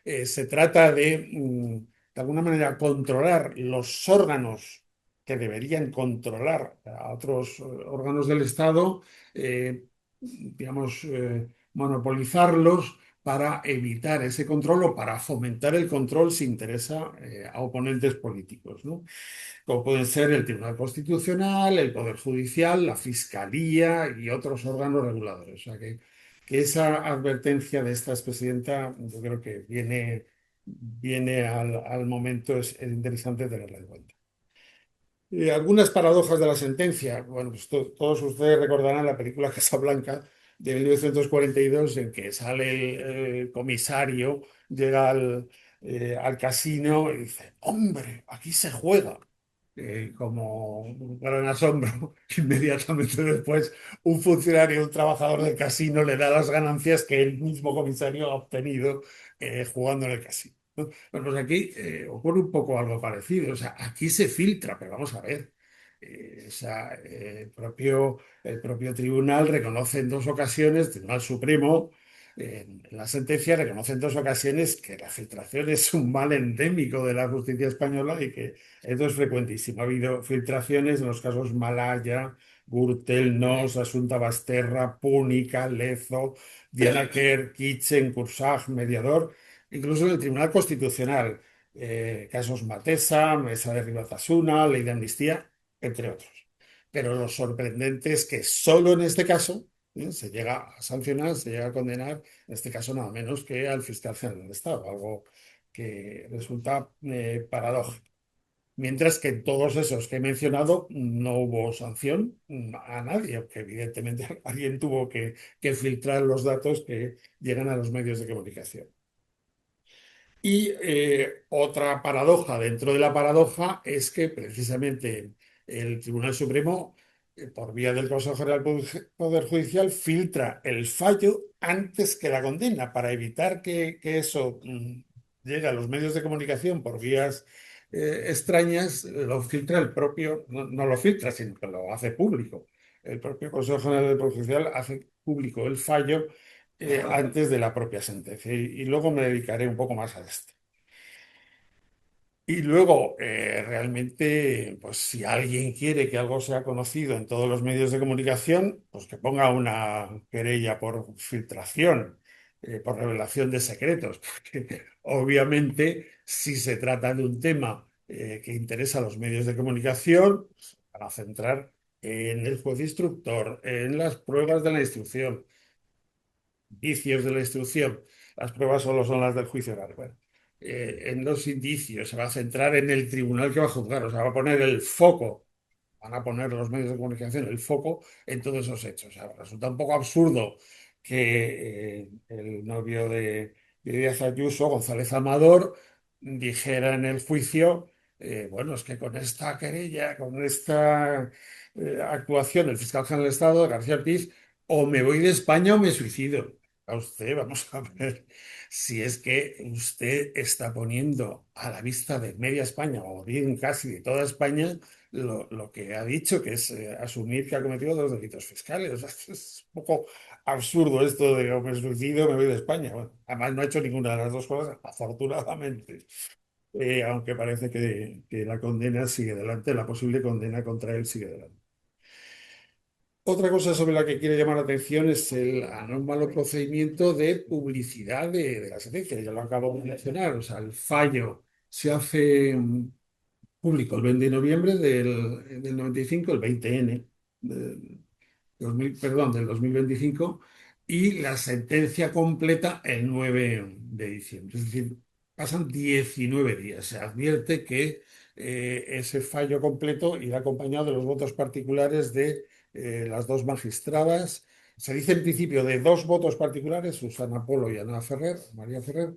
se trata de alguna manera, controlar los órganos que deberían controlar a otros órganos del Estado, digamos, monopolizarlos para evitar ese control o para fomentar el control si interesa a oponentes políticos, ¿no? Como pueden ser el Tribunal Constitucional, el Poder Judicial, la Fiscalía y otros órganos reguladores. O sea que esa advertencia de esta expresidenta yo creo que viene al momento, es interesante tenerla en cuenta. Algunas paradojas de la sentencia. Bueno, pues todos ustedes recordarán la película Casablanca, de 1942 en que sale el comisario, llega al casino y dice, hombre, aquí se juega. Como un gran asombro, inmediatamente después un funcionario, un trabajador del casino le da las ganancias que el mismo comisario ha obtenido jugando en el casino, ¿no? Bueno, pues aquí ocurre un poco algo parecido. O sea, aquí se filtra, pero vamos a ver. O sea, el propio tribunal reconoce en dos ocasiones, el Tribunal Supremo, en la sentencia reconoce en dos ocasiones que la filtración es un mal endémico de la justicia española y que esto es frecuentísimo. Ha habido filtraciones en los casos Malaya, Gürtel, Nos, Asunta Basterra, Púnica, Lezo, Diana Kerr, Kitchen, Cursaj, Mediador, incluso en el Tribunal Constitucional, casos Matesa, Mesa de Ribatasuna, Ley de Amnistía, entre otros. Pero lo sorprendente es que solo en este caso se llega a sancionar, se llega a condenar, en este caso nada menos que al fiscal general del Estado, algo que resulta paradójico. Mientras que en todos esos que he mencionado no hubo sanción a nadie, porque evidentemente alguien tuvo que filtrar los datos que llegan a los medios de comunicación. Y otra paradoja dentro de la paradoja es que precisamente el Tribunal Supremo, por vía del Consejo General del Poder Judicial, filtra el fallo antes que la condena para evitar que eso llegue a los medios de comunicación por vías extrañas. Lo filtra el propio, no, no lo filtra, sino que lo hace público. El propio Consejo General del Poder Judicial hace público el fallo antes de la propia sentencia. Y luego me dedicaré un poco más a esto. Y luego, realmente, pues si alguien quiere que algo sea conocido en todos los medios de comunicación, pues que ponga una querella por filtración, por revelación de secretos, porque obviamente si se trata de un tema que interesa a los medios de comunicación, pues, van a centrar en el juez instructor, en las pruebas de la instrucción, indicios de la instrucción. Las pruebas solo son las del juicio oral. Bueno, en los indicios se va a centrar en el tribunal que va a juzgar, o sea, va a poner el foco, van a poner los medios de comunicación el foco en todos esos hechos. O sea, resulta un poco absurdo que el novio de Díaz Ayuso, González Amador, dijera en el juicio, bueno, es que con esta querella, con esta actuación del fiscal general del Estado, García Ortiz, o me voy de España o me suicido. A usted, vamos a ver si es que usted está poniendo a la vista de media España, o bien casi de toda España, lo que ha dicho, que es asumir que ha cometido dos delitos fiscales. O sea, es un poco absurdo esto de o me suicido o me voy de España. Bueno, además no ha hecho ninguna de las dos cosas, afortunadamente. Aunque parece que la condena sigue adelante, la posible condena contra él sigue adelante. Otra cosa sobre la que quiero llamar la atención es el anómalo procedimiento de publicidad de la sentencia. Ya lo acabo de mencionar. O sea, el fallo se hace público el 20 de noviembre del 95, el 20N, del 2000, del 2025, y la sentencia completa el 9 de diciembre. Es decir, pasan 19 días. Se advierte que ese fallo completo irá acompañado de los votos particulares de las dos magistradas. Se dice en principio de dos votos particulares, Susana Polo y Ana Ferrer, María Ferrer,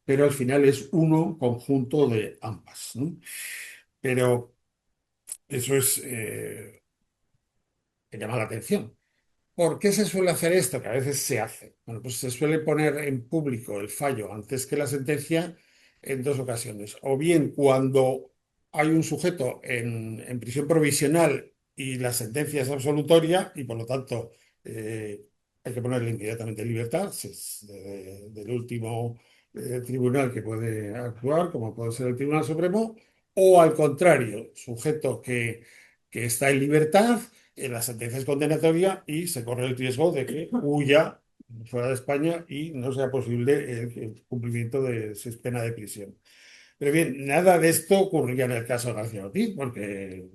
pero al final es uno conjunto de ambas, ¿no? Pero eso es que llama la atención. ¿Por qué se suele hacer esto? Que a veces se hace. Bueno, pues se suele poner en público el fallo antes que la sentencia en dos ocasiones. O bien cuando hay un sujeto en prisión provisional y la sentencia es absolutoria y por lo tanto hay que ponerle inmediatamente en libertad, si es del último tribunal que puede actuar, como puede ser el Tribunal Supremo, o al contrario, sujeto que está en libertad, la sentencia es condenatoria y se corre el riesgo de que huya fuera de España y no sea posible el cumplimiento de su pena de prisión. Pero bien, nada de esto ocurría en el caso de García Ortiz, porque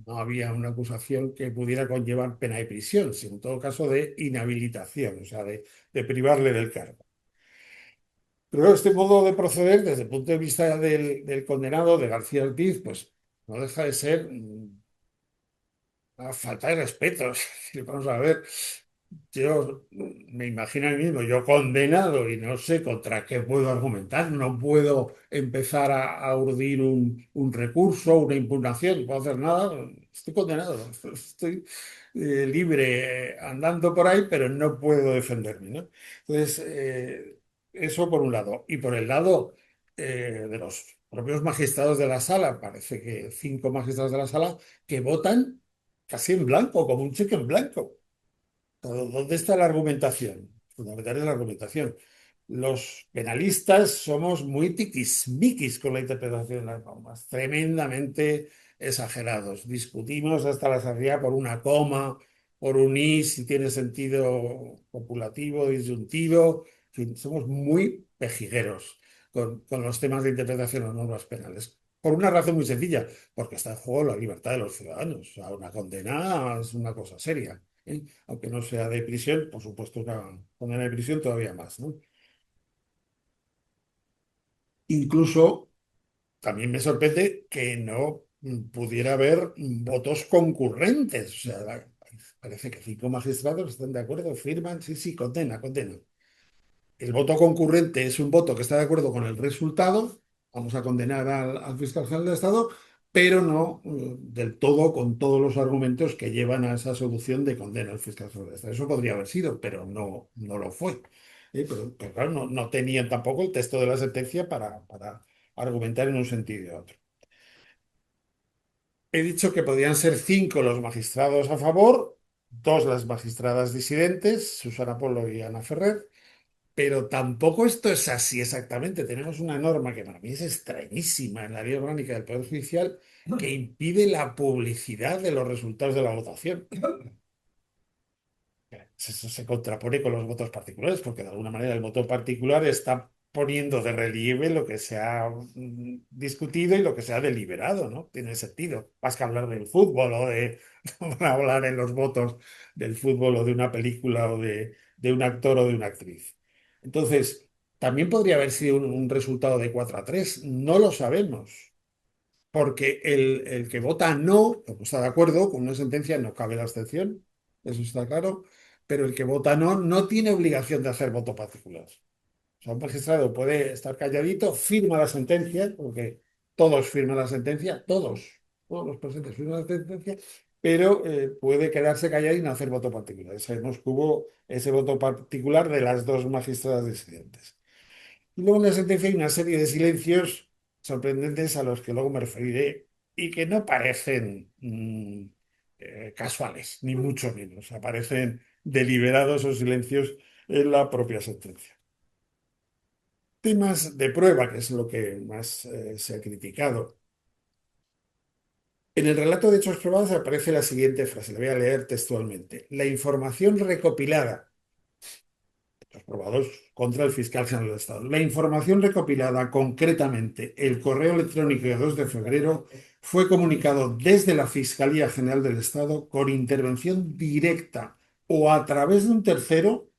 no había una acusación que pudiera conllevar pena de prisión, sino en todo caso de inhabilitación, o sea, de privarle del cargo. Pero este modo de proceder, desde el punto de vista del condenado, de García Ortiz, pues no deja de ser una falta de respeto. Es decir, vamos a ver, Yo me imagino a mí mismo, yo condenado y no sé contra qué puedo argumentar, no puedo empezar a urdir un recurso, una impugnación, no puedo hacer nada, estoy condenado, estoy libre andando por ahí, pero no puedo defenderme, ¿no? Entonces, eso por un lado. Y por el lado de los propios magistrados de la sala, parece que 5 magistrados de la sala que votan casi en blanco, como un cheque en blanco. ¿Dónde está la argumentación? Fundamental es la argumentación. Los penalistas somos muy tiquismiquis con la interpretación de las normas, tremendamente exagerados. Discutimos hasta la saciedad por una coma, por un i, si tiene sentido copulativo, disyuntivo. En fin, somos muy pejigueros con los temas de interpretación de las normas penales. Por una razón muy sencilla, porque está en juego la libertad de los ciudadanos. O sea, una condena es una cosa seria. Aunque no sea de prisión, por supuesto, una condena de prisión todavía más, ¿no? Incluso también me sorprende que no pudiera haber votos concurrentes. O sea, parece que 5 magistrados están de acuerdo, firman, sí, sí, condena, condena. El voto concurrente es un voto que está de acuerdo con el resultado, vamos a condenar al fiscal general del Estado, pero no del todo con todos los argumentos que llevan a esa solución de condena al fiscal general del Estado. Eso podría haber sido, pero no lo fue. Pero claro, no tenían tampoco el texto de la sentencia para argumentar en un sentido y otro. He dicho que podían ser 5 los magistrados a favor, 2 las magistradas disidentes, Susana Polo y Ana Ferrer. Pero tampoco esto es así exactamente. Tenemos una norma que para mí es extrañísima en la ley orgánica del Poder Judicial que impide la publicidad de los resultados de la votación. Eso se contrapone con los votos particulares, porque de alguna manera el voto particular está poniendo de relieve lo que se ha discutido y lo que se ha deliberado, ¿no? Tiene sentido. Más que hablar del fútbol o de hablar en los votos del fútbol o de una película o de un actor o de una actriz. Entonces, también podría haber sido un resultado de 4-3. No lo sabemos. Porque el que vota no, pues está de acuerdo con una sentencia, no cabe la abstención, eso está claro, pero el que vota no tiene obligación de hacer voto particular. O sea, un magistrado puede estar calladito, firma la sentencia, porque todos firman la sentencia, todos los presentes firman la sentencia, pero puede quedarse callado y no hacer voto particular. Sabemos que hubo ese voto particular de las 2 magistradas disidentes. Y luego en la sentencia hay una serie de silencios sorprendentes a los que luego me referiré y que no parecen casuales, ni mucho menos. Aparecen deliberados o silencios en la propia sentencia. Temas de prueba, que es lo que más se ha criticado. En el relato de hechos probados aparece la siguiente frase, la voy a leer textualmente. La información recopilada los probados contra el fiscal general del Estado. La información recopilada, concretamente el correo electrónico de 2 de febrero, fue comunicado desde la Fiscalía General del Estado con intervención directa o a través de un tercero,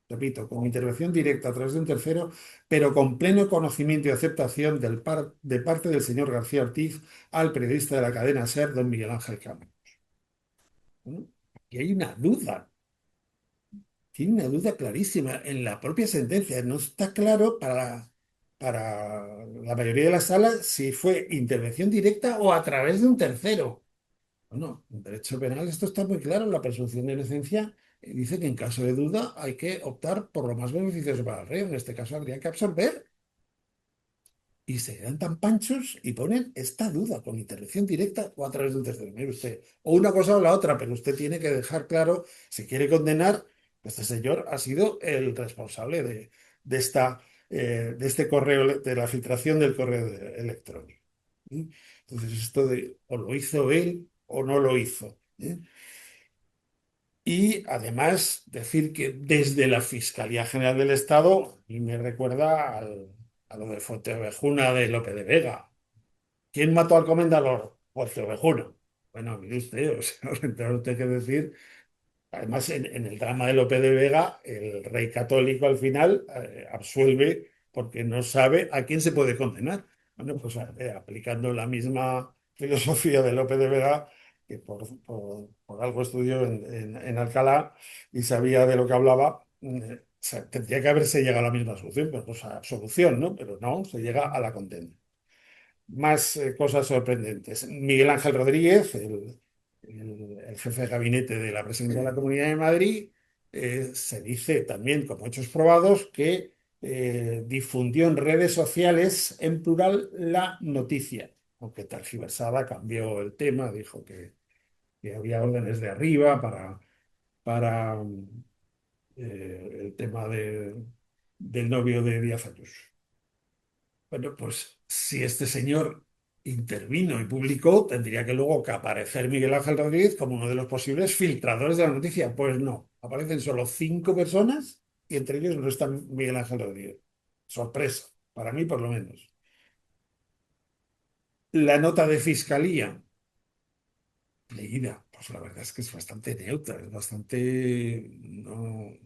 repito, con intervención directa a través de un tercero, pero con pleno conocimiento y aceptación de parte del señor García Ortiz al periodista de la cadena SER, don Miguel Ángel Campos. ¿No? Aquí hay una duda. Tiene una duda clarísima en la propia sentencia. No está claro para la mayoría de las salas si fue intervención directa o a través de un tercero. Bueno, en derecho penal esto está muy claro. La presunción de inocencia dice que en caso de duda hay que optar por lo más beneficioso para el reo. En este caso habría que absolver. Y se quedan tan panchos y ponen esta duda con intervención directa o a través de un tercero. Mire usted, o una cosa o la otra, pero usted tiene que dejar claro, si quiere condenar, este señor ha sido el responsable de este correo, de la filtración del correo electrónico. ¿Sí? Entonces, esto de o lo hizo él o no lo hizo. ¿Eh? Y además decir que desde la Fiscalía General del Estado, y me recuerda a lo de Fuentevejuna de Lope de Vega. ¿Quién mató al comendador? Fuentevejuna. Bueno, mire usted, o sea, tendrá usted que decir. Además, en el drama de Lope de Vega, el rey católico al final absuelve porque no sabe a quién se puede condenar. Bueno, pues aplicando la misma filosofía de Lope de Vega, que por algo estudió en Alcalá y sabía de lo que hablaba. O sea, tendría que haberse llegado a la misma solución, pero, o sea, solución, ¿no? Pero no, se llega a la condena. Más cosas sorprendentes. Miguel Ángel Rodríguez, el jefe de gabinete de la presidencia de la Comunidad de Madrid, se dice también, como hechos probados, que difundió en redes sociales, en plural, la noticia. Aunque tergiversada, cambió el tema, dijo que había órdenes de arriba para el tema del novio de Díaz Ayuso. Bueno, pues si este señor intervino y publicó, tendría que luego que aparecer Miguel Ángel Rodríguez como uno de los posibles filtradores de la noticia. Pues no, aparecen solo 5 personas y entre ellos no está Miguel Ángel Rodríguez. Sorpresa, para mí por lo menos. La nota de fiscalía leída, pues la verdad es que es bastante neutra, es bastante, no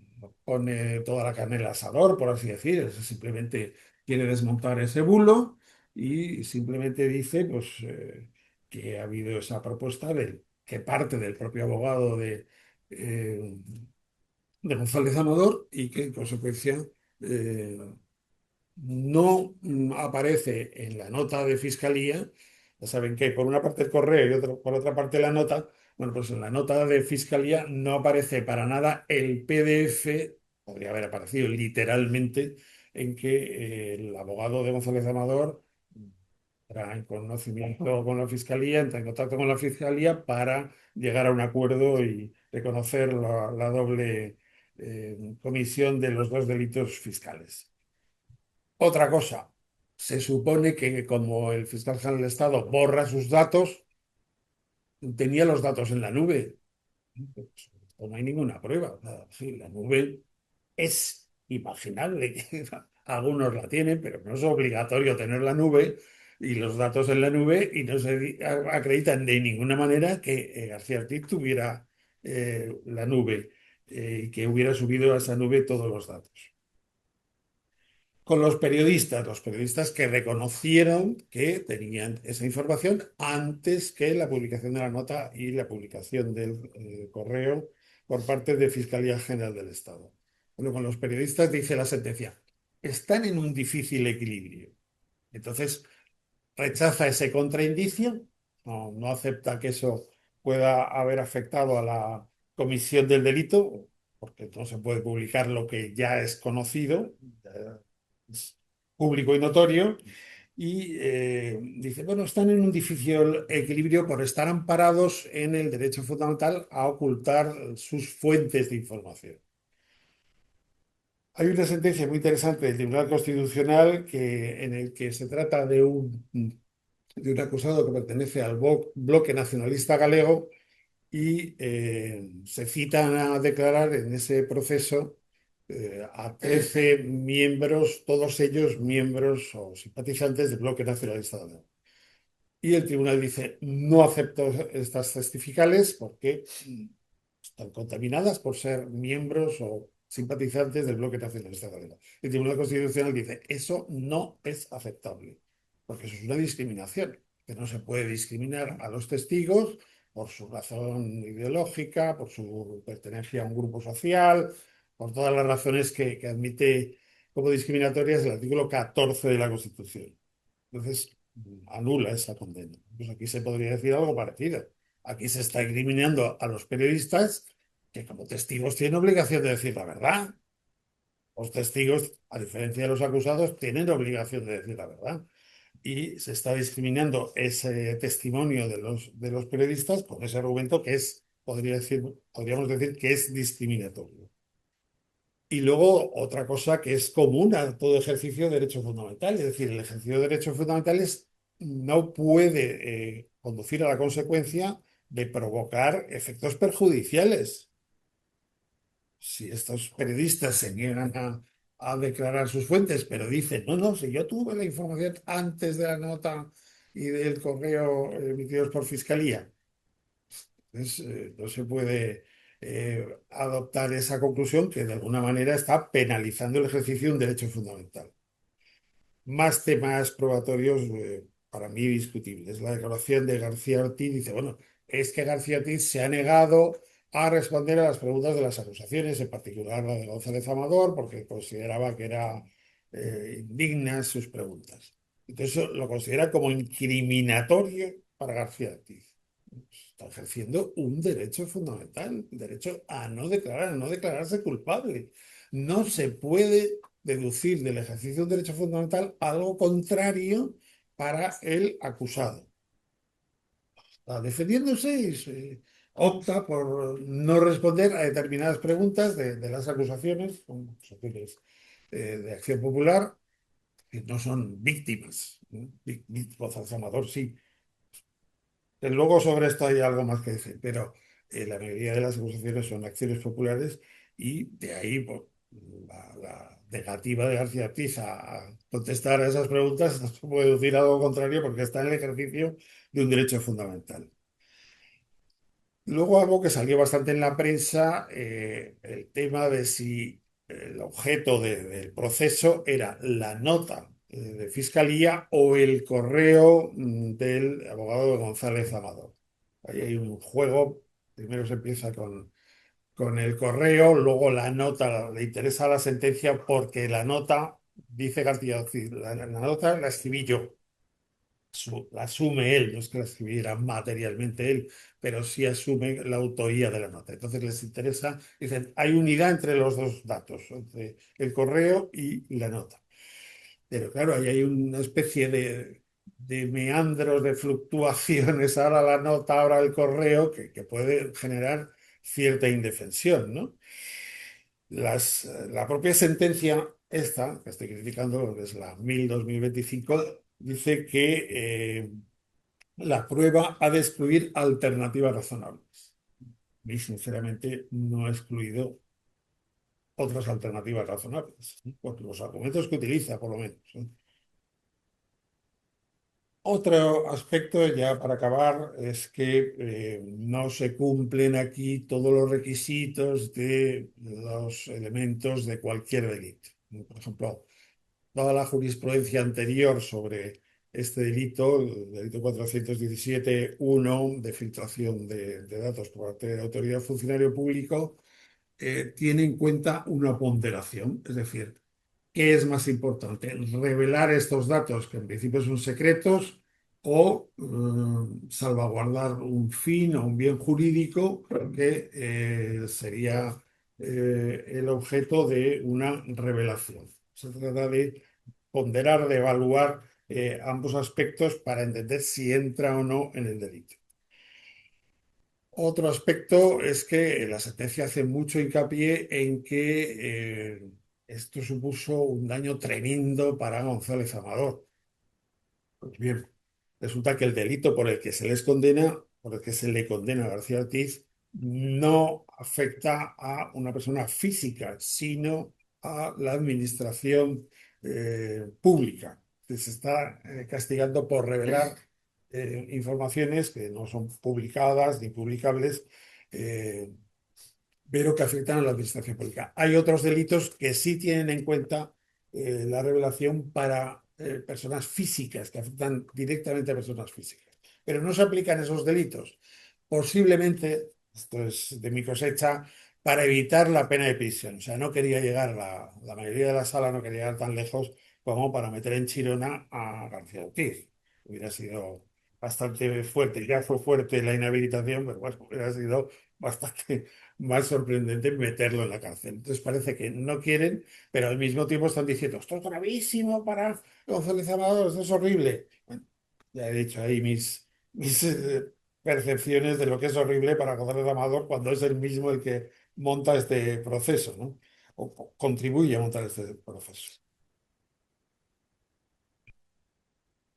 pone toda la carne al asador, por así decir, simplemente quiere desmontar ese bulo y simplemente dice pues, que ha habido esa propuesta que parte del propio abogado eh, de González Amador y que en consecuencia eh, no aparece en la nota de fiscalía. Ya saben que por una parte el correo y por otra parte la nota. Bueno, pues en la nota de fiscalía no aparece para nada el PDF, podría haber aparecido literalmente, en que el abogado de González Amador entra en conocimiento con la fiscalía, entra en contacto con la fiscalía para llegar a un acuerdo y reconocer la doble comisión de los dos delitos fiscales. Otra cosa, se supone que como el fiscal general del Estado borra sus datos, tenía los datos en la nube. Pues, no hay ninguna prueba. Nada. Sí, la nube es imaginable que algunos la tienen, pero no es obligatorio tener la nube y los datos en la nube y no se acreditan de ninguna manera que García Ortiz tuviera la nube y que hubiera subido a esa nube todos los datos. Con los periodistas que reconocieron que tenían esa información antes que la publicación de la nota y la publicación del correo por parte de Fiscalía General del Estado. Bueno, con los periodistas dice la sentencia, están en un difícil equilibrio. Entonces, rechaza ese contraindicio, no acepta que eso pueda haber afectado a la comisión del delito, porque no se puede publicar lo que ya es conocido, ya es público y notorio, y dice, bueno, están en un difícil equilibrio por estar amparados en el derecho fundamental a ocultar sus fuentes de información. Hay una sentencia muy interesante del Tribunal Constitucional en el que se trata de un acusado que pertenece al bloque nacionalista galego y se citan a declarar en ese proceso a 13 miembros, todos ellos miembros o simpatizantes del bloque nacionalista galego. Y el tribunal dice, no acepto estas testificales porque están contaminadas por ser miembros o simpatizantes del bloque nacionalista galego. El Tribunal Constitucional dice, eso no es aceptable, porque eso es una discriminación, que no se puede discriminar a los testigos por su razón ideológica, por su pertenencia a un grupo social, por todas las razones que admite como discriminatorias el artículo 14 de la Constitución. Entonces, anula esa condena. Pues aquí se podría decir algo parecido. Aquí se está incriminando a los periodistas que como testigos tienen obligación de decir la verdad. Los testigos, a diferencia de los acusados, tienen obligación de decir la verdad. Y se está discriminando ese testimonio de los periodistas con ese argumento que podríamos decir que es discriminatorio. Y luego otra cosa que es común a todo ejercicio de derechos fundamentales, es decir, el ejercicio de derechos fundamentales no puede conducir a la consecuencia de provocar efectos perjudiciales. Si estos periodistas se niegan a declarar sus fuentes, pero dicen, no, no, si yo tuve la información antes de la nota y del correo emitidos por fiscalía, entonces, no se puede adoptar esa conclusión que de alguna manera está penalizando el ejercicio de un derecho fundamental. Más temas probatorios para mí discutibles. La declaración de García Ortiz dice, bueno, es que García Ortiz se ha negado a responder a las preguntas de las acusaciones, en particular la de González Amador, porque consideraba que eran indignas sus preguntas. Entonces lo considera como incriminatorio para García Ortiz. Está ejerciendo un derecho fundamental, el derecho a no declarar, a no declararse culpable. No se puede deducir del ejercicio de un derecho fundamental algo contrario para el acusado. Está defendiéndose y opta por no responder a determinadas preguntas de las acusaciones, como acusaciones de Acción Popular, que no son víctimas, ¿no? González Amador sí. Luego sobre esto hay algo más que decir, pero la mayoría de las acusaciones son acciones populares y de ahí pues, la negativa de García Ortiz a contestar a esas preguntas no se puede decir algo contrario porque está en el ejercicio de un derecho fundamental. Luego algo que salió bastante en la prensa, el tema de si el objeto del proceso era la nota de fiscalía o el correo del abogado González Amador. Ahí hay un juego, primero se empieza con el correo, luego la nota, le interesa la sentencia porque la nota, dice García Ortiz, la nota la escribí yo, la asume él, no es que la escribiera materialmente él, pero sí asume la autoría de la nota. Entonces les interesa, dicen, hay unidad entre los dos datos, entre el correo y la nota. Pero claro, ahí hay una especie de meandros, de fluctuaciones, ahora la nota, ahora el correo, que puede generar cierta indefensión, ¿no? La propia sentencia esta, que estoy criticando, que es la 1000/2025, dice que la prueba ha de excluir alternativas razonables. Y sinceramente no ha excluido otras alternativas razonables, ¿no? Por los argumentos que utiliza, por lo menos, ¿no? Otro aspecto, ya para acabar, es que no se cumplen aquí todos los requisitos de los elementos de cualquier delito. Por ejemplo, toda la jurisprudencia anterior sobre este delito, el delito 417.1 de filtración de datos por parte de la autoridad funcionario público, tiene en cuenta una ponderación, es decir, ¿qué es más importante? ¿Revelar estos datos que en principio son secretos o salvaguardar un fin o un bien jurídico que sería el objeto de una revelación? Se trata de ponderar, de evaluar ambos aspectos para entender si entra o no en el delito. Otro aspecto es que la sentencia hace mucho hincapié en que esto supuso un daño tremendo para González Amador. Pues bien, resulta que el delito por el que se les condena, por el que se le condena a García Ortiz, no afecta a una persona física, sino a la administración pública, que se está castigando por revelar informaciones que no son publicadas ni publicables, eh, pero que afectan a la administración pública. Hay otros delitos que sí tienen en cuenta la revelación para personas físicas, que afectan directamente a personas físicas. Pero no se aplican esos delitos. Posiblemente, esto es de mi cosecha, para evitar la pena de prisión. O sea, no quería llegar, la mayoría de la sala no quería llegar tan lejos como para meter en Chirona a García Ortiz. Hubiera sido bastante fuerte. Ya fue fuerte la inhabilitación, pero bueno, hubiera sido bastante más sorprendente meterlo en la cárcel. Entonces parece que no quieren, pero al mismo tiempo están diciendo, esto es gravísimo para González Amador, esto es horrible. Bueno, ya he dicho ahí mis percepciones de lo que es horrible para González Amador cuando es el mismo el que monta este proceso, ¿no? O contribuye a montar este proceso.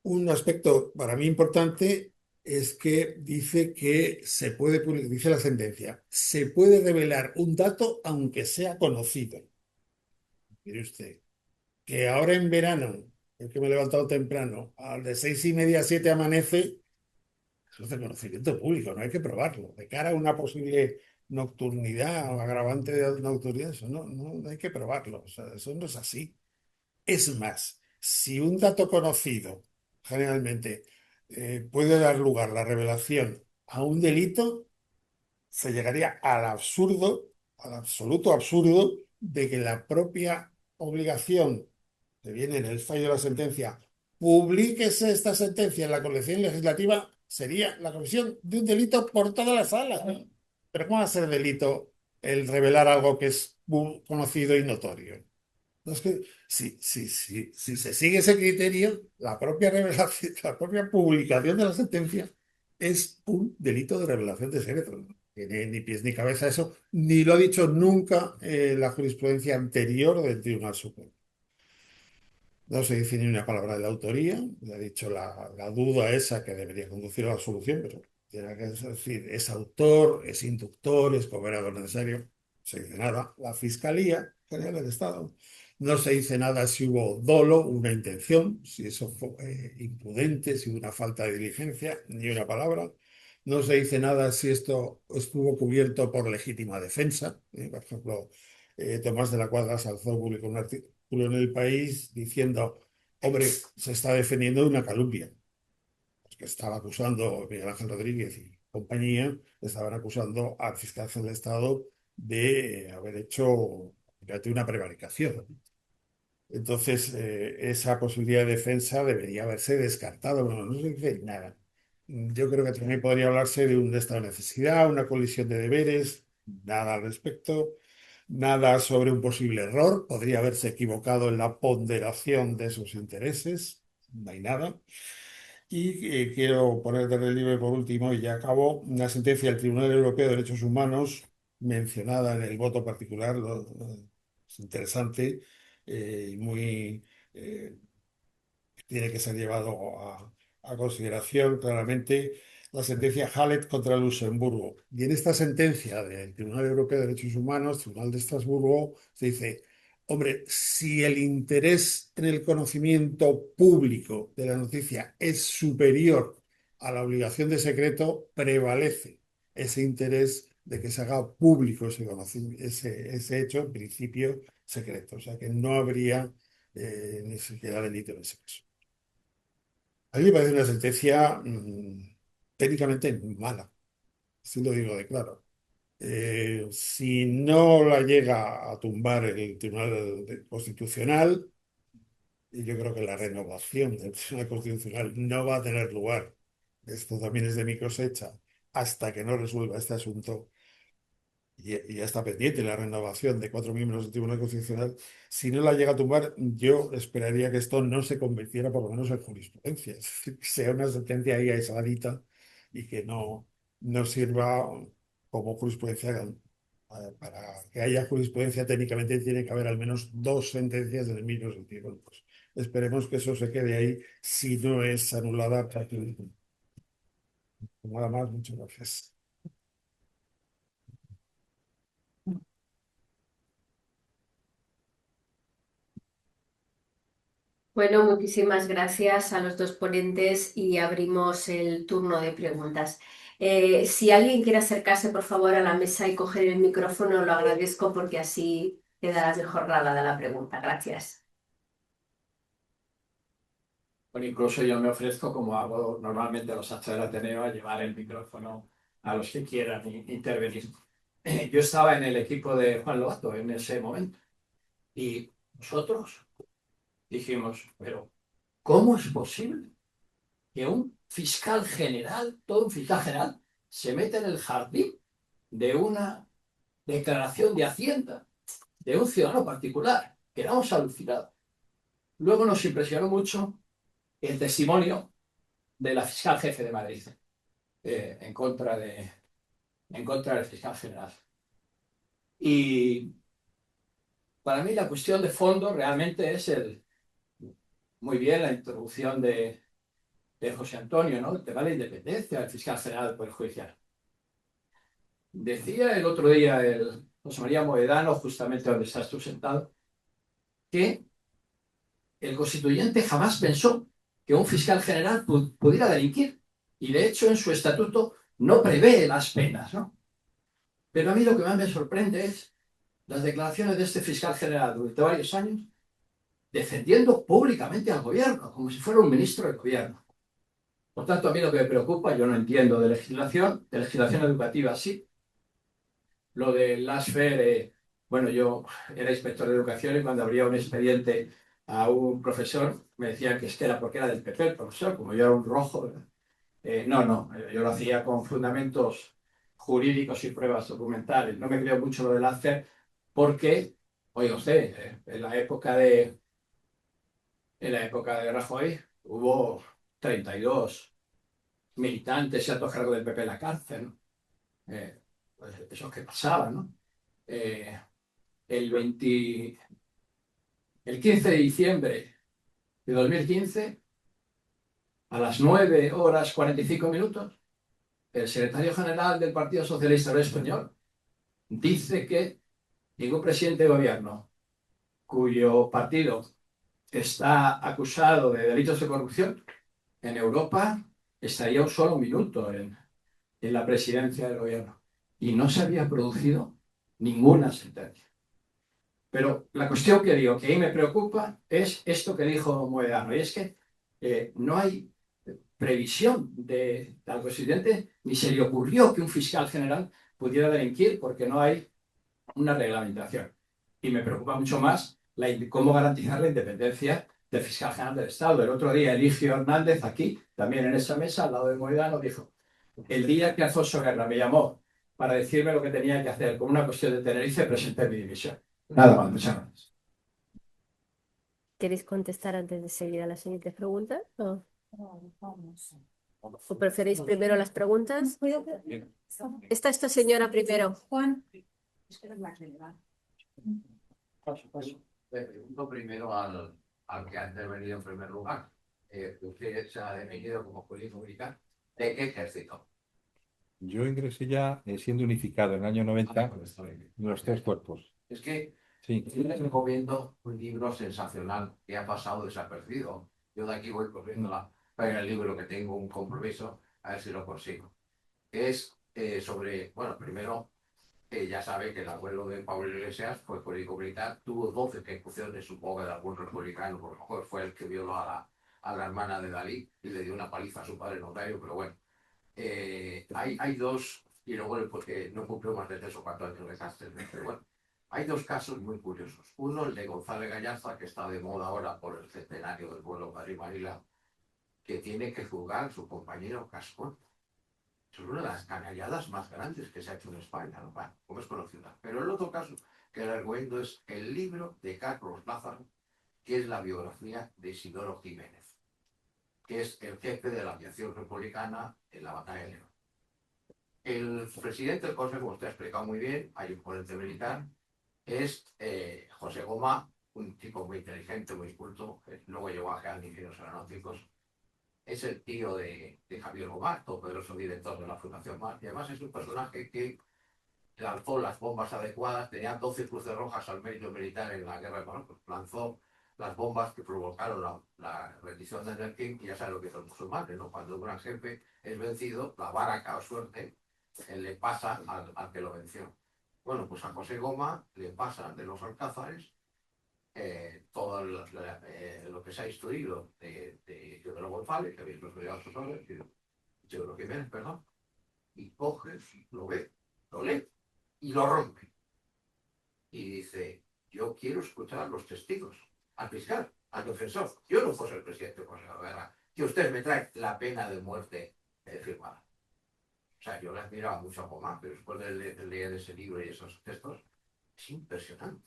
Un aspecto para mí importante es que dice que se puede, dice la sentencia, se puede revelar un dato aunque sea conocido. Mire usted, que ahora en verano, es que me he levantado temprano, al de 6:30 a 7 amanece, eso es de conocimiento público, no hay que probarlo. De cara a una posible nocturnidad o agravante de nocturnidad, eso no hay que probarlo. O sea, eso no es así. Es más, si un dato conocido generalmente puede dar lugar a la revelación a un delito, se llegaría al absurdo, al absoluto absurdo, de que la propia obligación que viene en el fallo de la sentencia, publíquese esta sentencia en la colección legislativa, sería la comisión de un delito por toda la sala, ¿no? Pero ¿cómo va a ser delito el revelar algo que es muy conocido y notorio? No, es que si se sigue ese criterio, la propia revelación, la propia publicación de la sentencia es un delito de revelación de secretos. No tiene ni pies ni cabeza eso, ni lo ha dicho nunca la jurisprudencia anterior del Tribunal Supremo. No se dice ni una palabra de la autoría, le ha dicho la duda esa que debería conducir a la solución, pero tiene que decir, es autor, es inductor, es cooperador necesario. No se dice nada. La Fiscalía General del Estado no se dice nada si hubo dolo, una intención, si eso fue imprudente, si hubo una falta de diligencia, ni una palabra. No se dice nada si esto estuvo cubierto por legítima defensa. Por ejemplo, Tomás de la Cuadra Salzó publicó un artículo en El País diciendo, hombre, se está defendiendo de una calumnia, que estaba acusando Miguel Ángel Rodríguez y compañía, estaban acusando al fiscal del Estado de haber hecho fíjate, una prevaricación. Entonces, esa posibilidad de defensa debería haberse descartado. Bueno, no se dice nada. Yo creo que también podría hablarse de un estado de necesidad, una colisión de deberes, nada al respecto, nada sobre un posible error, podría haberse equivocado en la ponderación de sus intereses, no hay nada. Y quiero poner de relieve por último, y ya acabo, una sentencia del Tribunal Europeo de Derechos Humanos mencionada en el voto particular, es interesante y muy tiene que ser llevado a consideración claramente la sentencia Hallett contra Luxemburgo. Y en esta sentencia del Tribunal Europeo de Derechos Humanos, Tribunal de Estrasburgo, se dice, hombre, si el interés en el conocimiento público de la noticia es superior a la obligación de secreto, prevalece ese interés de que se haga público ese hecho, en principio secreto. O sea que no habría ni siquiera delito en ese caso. A mí me parece una sentencia técnicamente mala, si lo digo de claro. Si no la llega a tumbar el Constitucional, y yo creo que la renovación del Tribunal Constitucional no va a tener lugar, esto también es de mi cosecha, hasta que no resuelva este asunto, y ya está pendiente la renovación de 4 miembros del Tribunal Constitucional. Si no la llega a tumbar, yo esperaría que esto no se convirtiera por lo menos en jurisprudencia, es decir, que sea una sentencia ahí aisladita y que no sirva como jurisprudencia. Para que haya jurisprudencia, técnicamente tiene que haber al menos 2 sentencias en el mismo sentido. Bueno, pues esperemos que eso se quede ahí si no es anulada. Nada más, muchas gracias. Bueno, muchísimas gracias a los dos ponentes y abrimos el turno de preguntas. Si alguien quiere acercarse, por favor, a la mesa y coger el micrófono, lo agradezco porque así quedará mejor grabada la pregunta. Gracias. Bueno, incluso yo me ofrezco, como hago normalmente a los actos del Ateneo, a llevar el micrófono a los que quieran intervenir. Yo estaba en el equipo de Juan Lobato en ese momento y nosotros dijimos, pero ¿cómo es posible que un fiscal general, todo un fiscal general, se meta en el jardín de una declaración de Hacienda de un ciudadano particular? Quedamos alucinados. Luego nos impresionó mucho el testimonio de la fiscal jefe de Madrid en contra del fiscal general. Y para mí la cuestión de fondo realmente es muy bien la introducción de José Antonio, ¿no? El tema de la independencia del fiscal general del Poder Judicial. Decía el otro día el José María Moedano, justamente donde estás tú sentado, que el constituyente jamás pensó que un fiscal general pudiera delinquir. Y de hecho en su estatuto no prevé las penas, ¿no? Pero a mí lo que más me sorprende es las declaraciones de este fiscal general durante varios años defendiendo públicamente al gobierno, como si fuera un ministro del gobierno. Por tanto, a mí lo que me preocupa, yo no entiendo de legislación educativa sí. Lo del last-faire, bueno, yo era inspector de educación y cuando abría un expediente a un profesor me decían que es que era porque era del PP el profesor, como yo era un rojo, ¿verdad? Yo lo hacía con fundamentos jurídicos y pruebas documentales. No me creo mucho lo del last-faire porque, oiga usted, en la época de Rajoy hubo 32 militantes y altos cargos del PP en la cárcel, ¿no? Pues eso que pasaba, ¿no? Eh, el 20 el 15 de diciembre de 2015, a las 9:45, el secretario general del Partido Socialista Obrero Español dice que ningún presidente de gobierno cuyo partido está acusado de delitos de corrupción en Europa estaría un solo minuto en la presidencia del gobierno. Y no se había producido ninguna sentencia. Pero la cuestión que digo, que ahí me preocupa, es esto que dijo Moedano, y es que no hay previsión al presidente, ni se le ocurrió que un fiscal general pudiera delinquir porque no hay una reglamentación. Y me preocupa mucho más cómo garantizar la independencia del fiscal general del Estado. El otro día Eligio Hernández, aquí, también en esa mesa, al lado de Moedano, dijo: el día que Alfonso Guerra me llamó para decirme lo que tenía que hacer con una cuestión de Tenerife, presenté mi dimisión. Nada más, muchas gracias. ¿Queréis contestar antes de seguir a las siguientes preguntas? ¿O preferéis primero las preguntas? Está esta señora primero. Juan. Le pregunto primero al que ha intervenido en primer lugar. Usted se ha definido como policía militar. ¿De qué ejército? Yo ingresé ya siendo unificado en el año 90 los tres cuerpos. Es que Sí. yo les recomiendo un libro sensacional que ha pasado desapercibido. Yo de aquí voy corriendo a el libro que tengo un compromiso, a ver si lo consigo. Es sobre, bueno, primero, ya sabe que el abuelo de Pablo Iglesias fue político militar, tuvo 12 ejecuciones, supongo que de algún republicano, por lo mejor fue el que violó a la hermana de Dalí y le dio una paliza a su padre notario, pero bueno. Hay dos, y luego porque no cumplió más de 3 o 4 años de cárcel, pero bueno, hay dos casos muy curiosos. Uno, el de González Gallarza, que está de moda ahora por el centenario del vuelo Madrid-Manila, que tiene que juzgar a su compañero Cascón. Es una de las canalladas más grandes que se ha hecho en España, ¿no? Bueno, como es conocida. Pero el otro caso que le recomiendo es el libro de Carlos Lázaro, que es la biografía de Isidoro Jiménez, que es el jefe de la aviación republicana en la batalla de León. El presidente del Consejo, usted ha explicado muy bien, hay un ponente militar, es José Goma, un tipo muy inteligente, muy culto, luego llegó a generar ingenieros aeronáuticos. Es el tío de Javier Gomar, todopoderoso director de la Fundación Mar, y además es un personaje que lanzó las bombas adecuadas, tenía 12 cruces rojas al mérito militar en la guerra de Marruecos, lanzó las bombas que provocaron la rendición de Nerkin, y ya sabe lo que son los musulmanes, ¿no? Cuando un gran jefe es vencido, la vara o suerte le pasa al que lo venció. Bueno, pues a José Goma le pasa de los alcázares todo lo que se ha instruido de Teodoro González, que habéis estudiado sus obras, Teodoro Jiménez, perdón, y coge, lo ve, lo lee y lo rompe. Y dice: yo quiero escuchar a los testigos, al fiscal, al defensor. Yo no puedo ser presidente del Consejo de Guerra, que usted me trae la pena de muerte firmada. O sea, yo le admiraba mucho a Goma, pero después de leer ese libro y esos textos, es impresionante.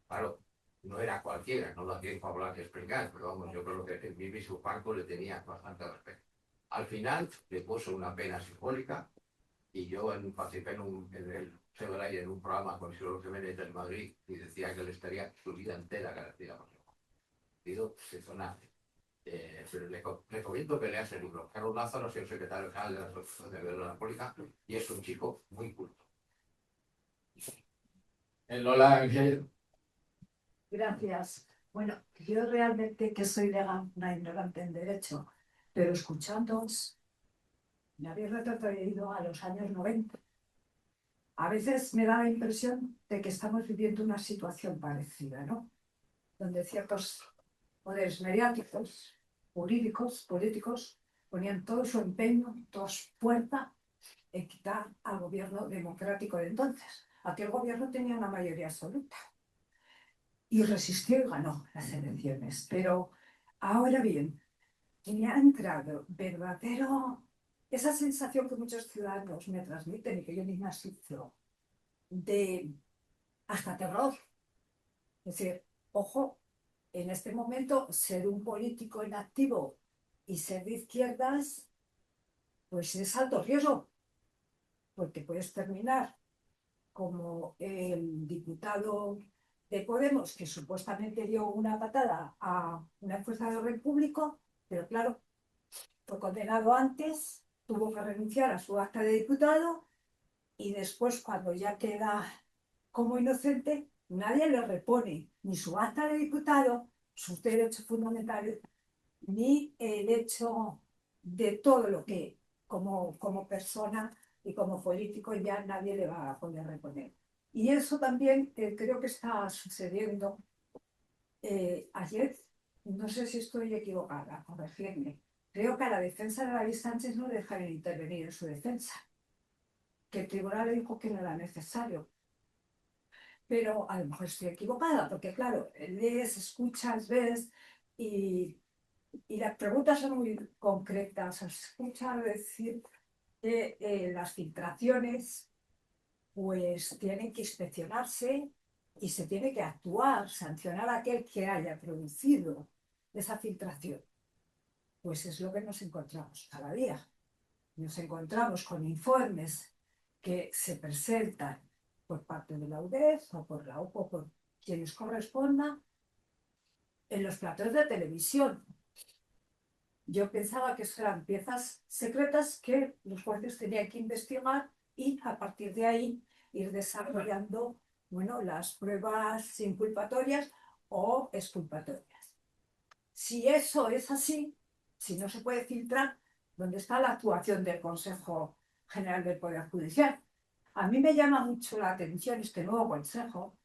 Claro, no era cualquiera, no da tiempo a hablar y explicar, pero vamos, yo creo que el mismo Franco le tenía bastante respeto. Al final le puso una pena simbólica y yo participé en el Severay en un programa con Isidoro Jiménez del Madrid y decía que él estaría su vida entera agradecida por eso. Pido decepcionante. Pero le recomiendo que leas el libro. Carlos Lázaro es el secretario general de la Asociación de la República y es un chico muy culto. Lola. Gracias. Bueno, yo realmente que soy una ignorante en derecho, pero escuchándoos, me habéis retrotraído a los años 90. A veces me da la impresión de que estamos viviendo una situación parecida, ¿no? Donde ciertos poderes mediáticos, jurídicos, políticos, ponían todo su empeño, toda su fuerza en quitar al gobierno democrático de entonces. Aquel gobierno tenía una mayoría absoluta y resistió y ganó las elecciones. Pero ahora bien, ha entrado verdadero, esa sensación que muchos ciudadanos me transmiten y que yo misma sufro, de hasta terror. Es decir, ojo, en este momento ser un político en activo y ser de izquierdas, pues es alto riesgo, porque puedes terminar como el diputado de Podemos, que supuestamente dio una patada a una fuerza de orden público, pero claro, fue condenado antes, tuvo que renunciar a su acta de diputado y después, cuando ya queda como inocente, nadie le repone ni su acta de diputado, sus derechos fundamentales, ni el hecho de todo lo que como persona y como político ya nadie le va a poder reponer. Y eso también creo que está sucediendo. Ayer, no sé si estoy equivocada, corregirme, creo que a la defensa de David Sánchez no dejaron intervenir en su defensa, que el tribunal le dijo que no era necesario. Pero a lo mejor estoy equivocada, porque claro, lees, escuchas, ves y las preguntas son muy concretas. Se escucha decir que las filtraciones pues tienen que inspeccionarse y se tiene que actuar, sancionar a aquel que haya producido esa filtración. Pues es lo que nos encontramos cada día. Nos encontramos con informes que se presentan por parte de la UDEF o por la OPO, por quienes corresponda, en los platos de televisión. Yo pensaba que eso eran piezas secretas que los jueces tenían que investigar y a partir de ahí ir desarrollando, bueno, las pruebas inculpatorias o exculpatorias. Si eso es así, si no se puede filtrar, ¿dónde está la actuación del Consejo General del Poder Judicial? A mí me llama mucho la atención este nuevo Consejo,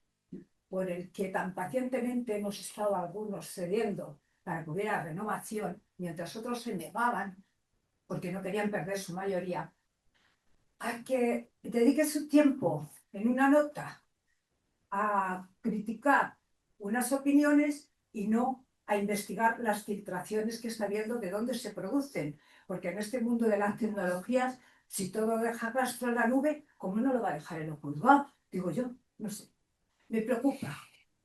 por el que tan pacientemente hemos estado algunos cediendo para que hubiera renovación, mientras otros se negaban, porque no querían perder su mayoría, a que dedique su tiempo en una nota a criticar unas opiniones y no a investigar las filtraciones que está viendo de dónde se producen. Porque en este mundo de las tecnologías, si todo deja rastro en la nube, ¿cómo no lo va a dejar en el juzgado? Digo yo, no sé. Me preocupa.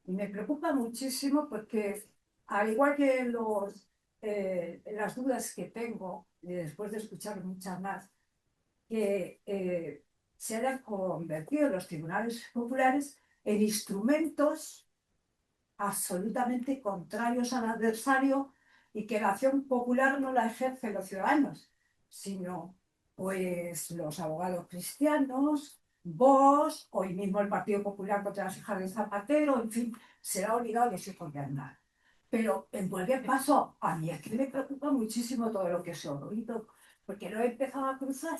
Y me preocupa muchísimo porque, al igual que las dudas que tengo, después de escuchar muchas más, que se hayan convertido los tribunales populares en instrumentos absolutamente contrarios al adversario y que la acción popular no la ejercen los ciudadanos, sino pues los abogados cristianos, Vox, hoy mismo el Partido Popular contra las hijas de Zapatero, en fin, será obligado los hijos de andar. Pero en cualquier caso, a mí es que me preocupa muchísimo todo lo que se ha oído, porque lo he empezado a cruzar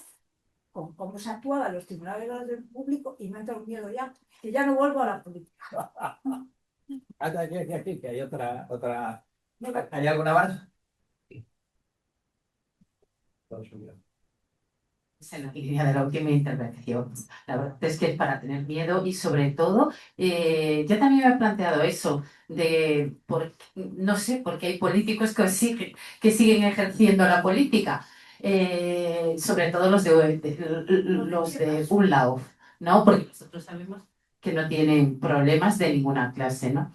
con cómo se actuaba en los tribunales del público y me ha entrado un miedo ya, que ya no vuelvo a la política. Aquí, que hay otra. ¿Hay alguna más? Es en la línea de la última intervención. La verdad es que es para tener miedo y sobre todo, yo también me he planteado eso, no sé, porque hay políticos que siguen ejerciendo la política, sobre todo los de un lado, ¿no? Porque nosotros sabemos que no tienen problemas de ninguna clase, ¿no?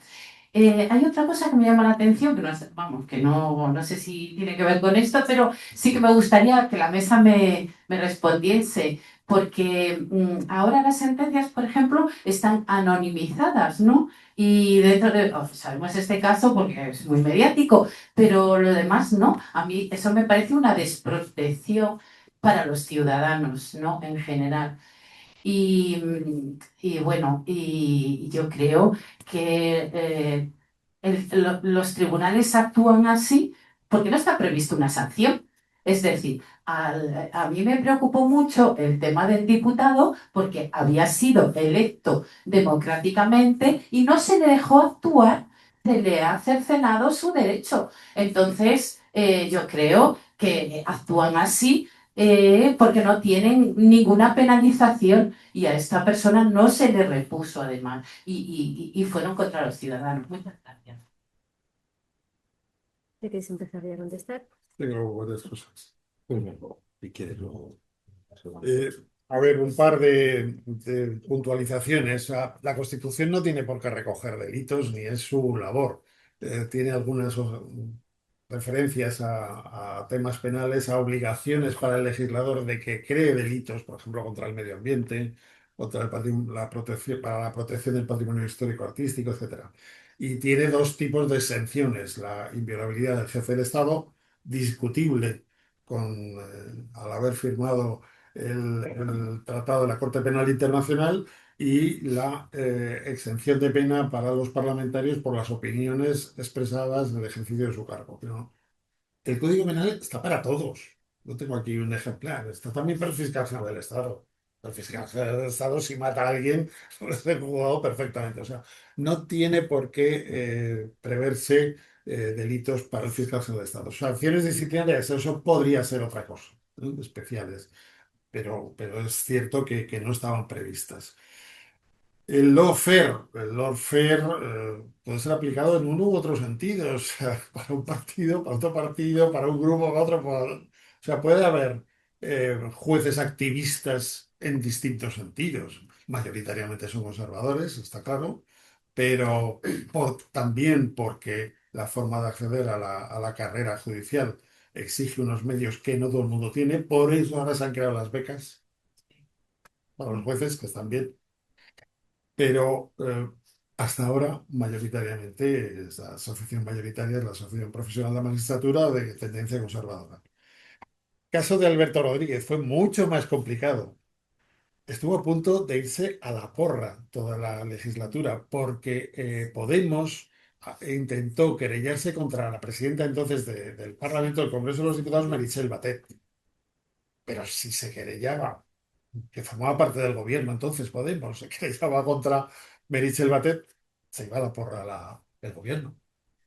Hay otra cosa que me llama la atención, que no, vamos, que no sé si tiene que ver con esto, pero sí que me gustaría que la mesa me respondiese, porque ahora las sentencias, por ejemplo, están anonimizadas, ¿no? Y sabemos este caso porque es muy mediático, pero lo demás no. A mí eso me parece una desprotección para los ciudadanos, ¿no? En general. Y bueno, y yo creo que los tribunales actúan así porque no está previsto una sanción. Es decir, a mí me preocupó mucho el tema del diputado porque había sido electo democráticamente y no se le dejó actuar, se le ha cercenado su derecho. Entonces, yo creo que actúan así porque no tienen ninguna penalización y a esta persona no se le repuso además y fueron contra los ciudadanos. Muchas gracias. ¿Queréis empezar a contestar? Tengo varias cosas. Si quieres, luego. Eh, a ver, un par de puntualizaciones. La Constitución no tiene por qué recoger delitos, ni es su labor. Tiene algunas referencias a temas penales, a obligaciones para el legislador de que cree delitos, por ejemplo, contra el medio ambiente, contra la protección, para la protección del patrimonio histórico, artístico, etcétera. Y tiene dos tipos de exenciones: la inviolabilidad del jefe de Estado, discutible al haber firmado el Tratado de la Corte Penal Internacional, y la exención de pena para los parlamentarios por las opiniones expresadas en el ejercicio de su cargo. Pero el Código Penal está para todos. No tengo aquí un ejemplar. Está también para el fiscal general del Estado. El fiscal general del Estado, si mata a alguien, puede ser juzgado perfectamente. O sea, no tiene por qué preverse delitos para el fiscal general del Estado. Sanciones disciplinarias, eso podría ser otra cosa, ¿no? Especiales, pero es cierto que no estaban previstas. El lawfare puede ser aplicado en uno u otro sentido, o sea, para un partido, para otro partido, para un grupo, para otro. O sea, puede haber jueces activistas en distintos sentidos. Mayoritariamente son conservadores, está claro, pero también porque la forma de acceder a la carrera judicial exige unos medios que no todo el mundo tiene. Por eso ahora se han creado las becas para los jueces, que están bien, pero hasta ahora mayoritariamente la asociación mayoritaria es la Asociación Profesional de la Magistratura de tendencia conservadora. El caso de Alberto Rodríguez fue mucho más complicado. Estuvo a punto de irse a la porra toda la legislatura porque Podemos intentó querellarse contra la presidenta entonces del Parlamento del Congreso de los Diputados, Meritxell Batet. Pero si se querellaba, que formaba parte del gobierno entonces, Podemos, se querellaba contra Meritxell Batet, se iba a la porra el gobierno.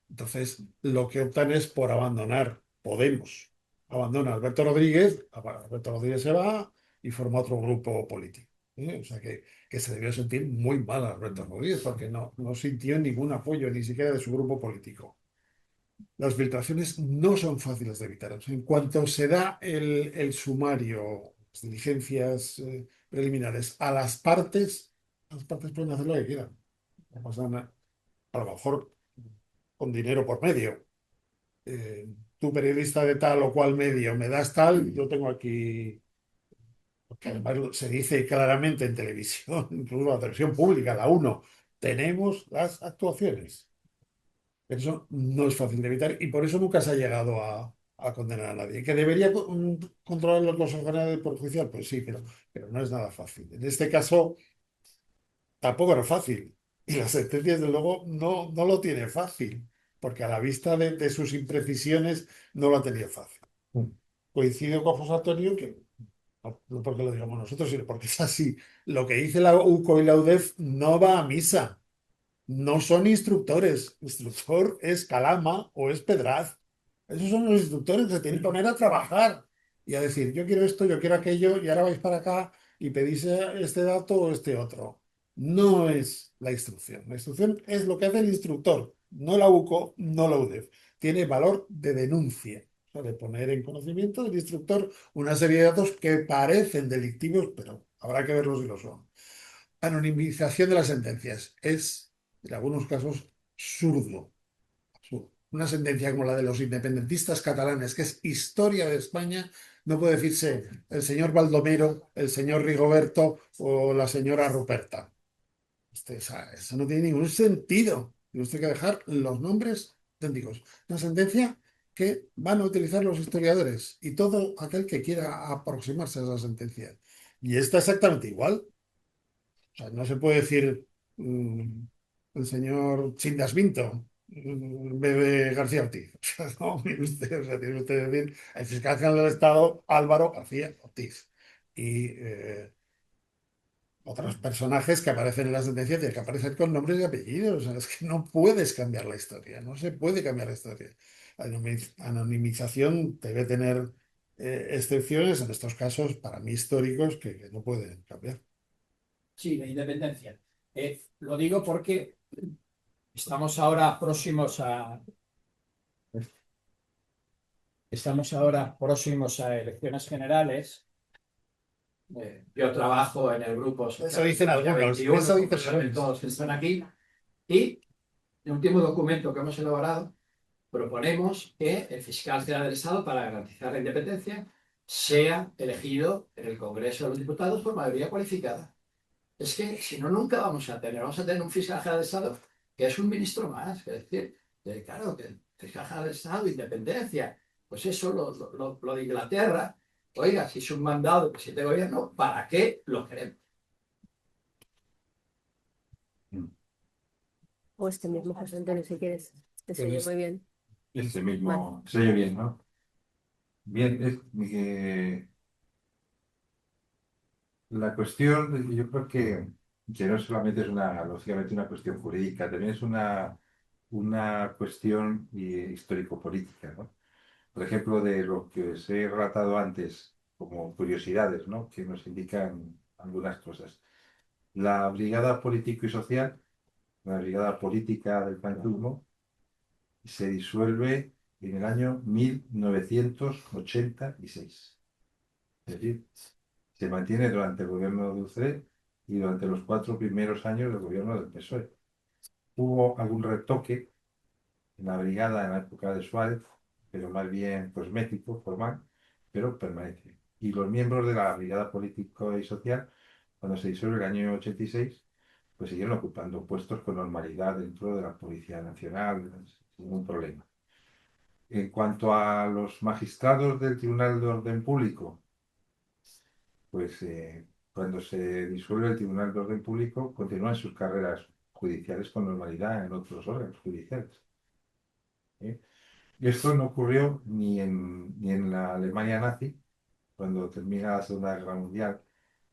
Entonces, lo que optan es por abandonar Podemos. Abandona a Alberto Rodríguez, Alberto Rodríguez se va y forma otro grupo político. O sea que se debió sentir muy mal a Alberto Rodríguez porque no sintió ningún apoyo, ni siquiera de su grupo político. Las filtraciones no son fáciles de evitar. O sea, en cuanto se da el sumario, las diligencias preliminares a las partes pueden hacer lo que quieran. No pasa nada. A lo mejor con dinero por medio. Tú, periodista de tal o cual medio, me das tal, yo tengo aquí, porque además se dice claramente en televisión, incluso la televisión pública, la uno, tenemos las actuaciones. Eso no es fácil de evitar y por eso nunca se ha llegado a condenar a nadie. ¿Que debería controlar los Consejo General del Poder Judicial? Pues sí, pero no es nada fácil. En este caso tampoco era fácil. Y la sentencia, desde luego, no lo tiene fácil, porque a la vista de sus imprecisiones no lo ha tenido fácil. Coincido con José Antonio que, no porque lo digamos nosotros, sino porque es así. Lo que dice la UCO y la UDEF no va a misa. No son instructores. Instructor es Calama o es Pedraz. Esos son los instructores que se tienen que poner a trabajar y a decir, yo quiero esto, yo quiero aquello, y ahora vais para acá y pedís este dato o este otro. No es la instrucción. La instrucción es lo que hace el instructor, no la UCO, no la UDEF. Tiene valor de denuncia, o sea, de poner en conocimiento del instructor una serie de datos que parecen delictivos, pero habrá que verlos si lo son. Anonimización de las sentencias es, en algunos casos, zurdo. Una sentencia como la de los independentistas catalanes, que es historia de España, no puede decirse el señor Baldomero, el señor Rigoberto o la señora Ruperta. Eso no tiene ningún sentido. Tiene usted que dejar los nombres auténticos. Una sentencia que van a utilizar los historiadores y todo aquel que quiera aproximarse a esa sentencia. Y está exactamente igual. O sea, no se puede decir el señor Chindas Vinto en vez de García Ortiz. O sea, no, mire usted, o sea, tiene usted que decir el fiscal general del Estado Álvaro García Ortiz. Y otros personajes que aparecen en la sentencia tienen que aparecer con nombres y apellidos. O sea, es que no puedes cambiar la historia, no se puede cambiar la historia. anonimización debe tener excepciones en estos casos, para mí históricos, que no pueden cambiar. Sí, de independencia. Lo digo porque estamos ahora próximos a elecciones generales. Yo trabajo en el grupo Eso dicen Social algunos, 21, eso dicen concretamente algunos. todos que están aquí, y el último documento que hemos elaborado proponemos que el fiscal general del Estado, para garantizar la independencia, sea elegido en el Congreso de los Diputados por mayoría cualificada. Es que si no, nunca vamos a tener un fiscal general del Estado que es un ministro más. Es decir, claro, que el fiscal general del Estado, independencia, pues eso, lo de Inglaterra. Oiga, si es un mandado del presidente de gobierno, ¿para qué lo queremos? O este mismo, José Antonio, si quieres. Te sigue muy bien. Este mismo, se oye bien, ¿no? Bien, la cuestión, yo creo que no solamente es lógicamente una cuestión jurídica, también es una cuestión histórico-política, ¿no? Por ejemplo, de lo que os he relatado antes, como curiosidades, ¿no? Que nos indican algunas cosas. La Brigada Político y Social, la Brigada Política del franquismo, se disuelve en el año 1986. Es decir, se mantiene durante el gobierno de Utrecht y durante los 4 primeros años del gobierno del PSOE. Hubo algún retoque en la brigada en la época de Suárez, pero más bien cosmético, formal, pero permanece. Y los miembros de la brigada político y social, cuando se disuelve el año 86, pues siguieron ocupando puestos con normalidad dentro de la Policía Nacional, sin ningún problema. En cuanto a los magistrados del Tribunal de Orden Público, pues cuando se disuelve el Tribunal de Orden Público, continúan sus carreras judiciales con normalidad en otros órganos judiciales. ¿Eh? Y esto no ocurrió ni en la Alemania nazi, cuando termina la Segunda Guerra Mundial.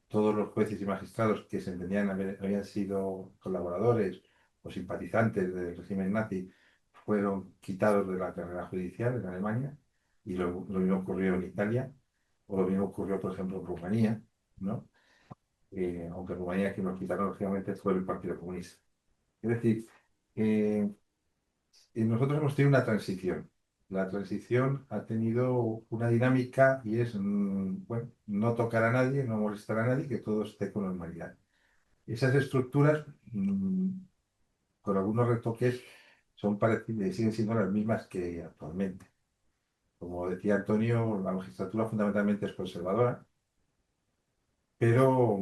Todos los jueces y magistrados que se entendían habían sido colaboradores o simpatizantes del régimen nazi fueron quitados de la carrera judicial en Alemania, y lo mismo ocurrió en Italia, o lo mismo ocurrió, por ejemplo, en Rumanía, ¿no? Aunque en Rumanía quien lo quitaron lógicamente fue el Partido Comunista. Es decir, eh, nosotros hemos tenido una transición. La transición ha tenido una dinámica y es, bueno, no tocar a nadie, no molestar a nadie, que todo esté con normalidad. Esas estructuras, con algunos retoques, son parecidas, siguen siendo las mismas que actualmente. Como decía Antonio, la magistratura fundamentalmente es conservadora, pero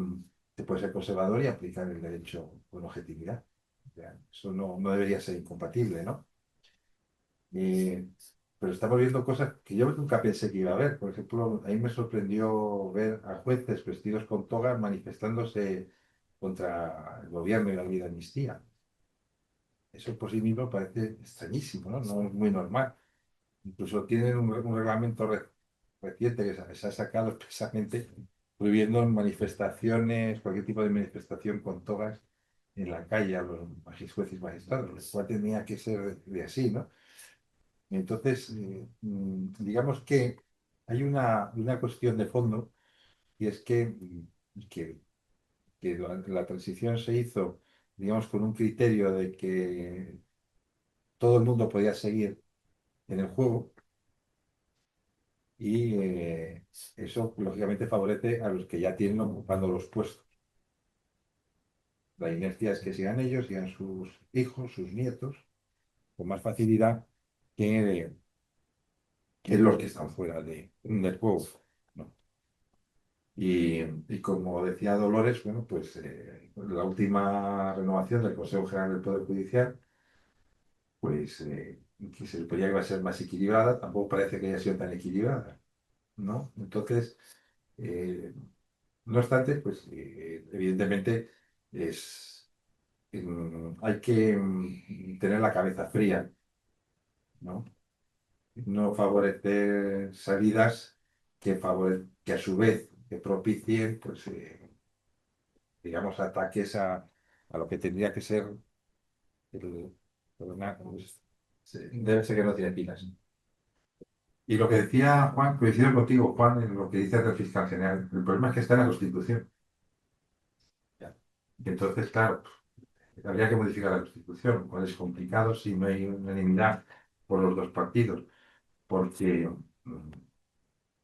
se puede ser conservador y aplicar el derecho con objetividad. O sea, eso no debería ser incompatible, ¿no? Eh, pero estamos viendo cosas que yo nunca pensé que iba a ver. Por ejemplo, a mí me sorprendió ver a jueces vestidos con togas manifestándose contra el gobierno y la ley de amnistía. Eso por sí mismo parece extrañísimo, ¿no? No es muy normal. Incluso tienen un reglamento reciente que se ha sacado expresamente prohibiendo manifestaciones, cualquier tipo de manifestación con togas en la calle a los jueces y magistrados, lo cual tenía que ser de así, ¿no? Entonces, digamos que hay una cuestión de fondo, y es que durante la transición se hizo, digamos, con un criterio de que todo el mundo podía seguir en el juego, y eso lógicamente favorece a los que ya tienen ocupando los puestos. La inercia es que sigan sus hijos, sus nietos, con más facilidad que los que están fuera del juego, ¿no? Y como decía Dolores, bueno, pues la última renovación del Consejo General del Poder Judicial, pues que se suponía que iba a ser más equilibrada, tampoco parece que haya sido tan equilibrada, ¿no? Entonces, eh, no obstante, pues evidentemente hay que tener la cabeza fría, ¿no? No favorecer salidas que a su vez que propicien, pues, digamos, ataques a lo que tendría que ser el, perdona, debe ser que no tiene pilas. Y lo que decía Juan, coincido contigo, Juan, en lo que dice el fiscal general. El problema es que está en la Constitución. Ya. Y entonces, claro, habría que modificar la Constitución, lo cual es complicado si no hay unanimidad por los dos partidos, porque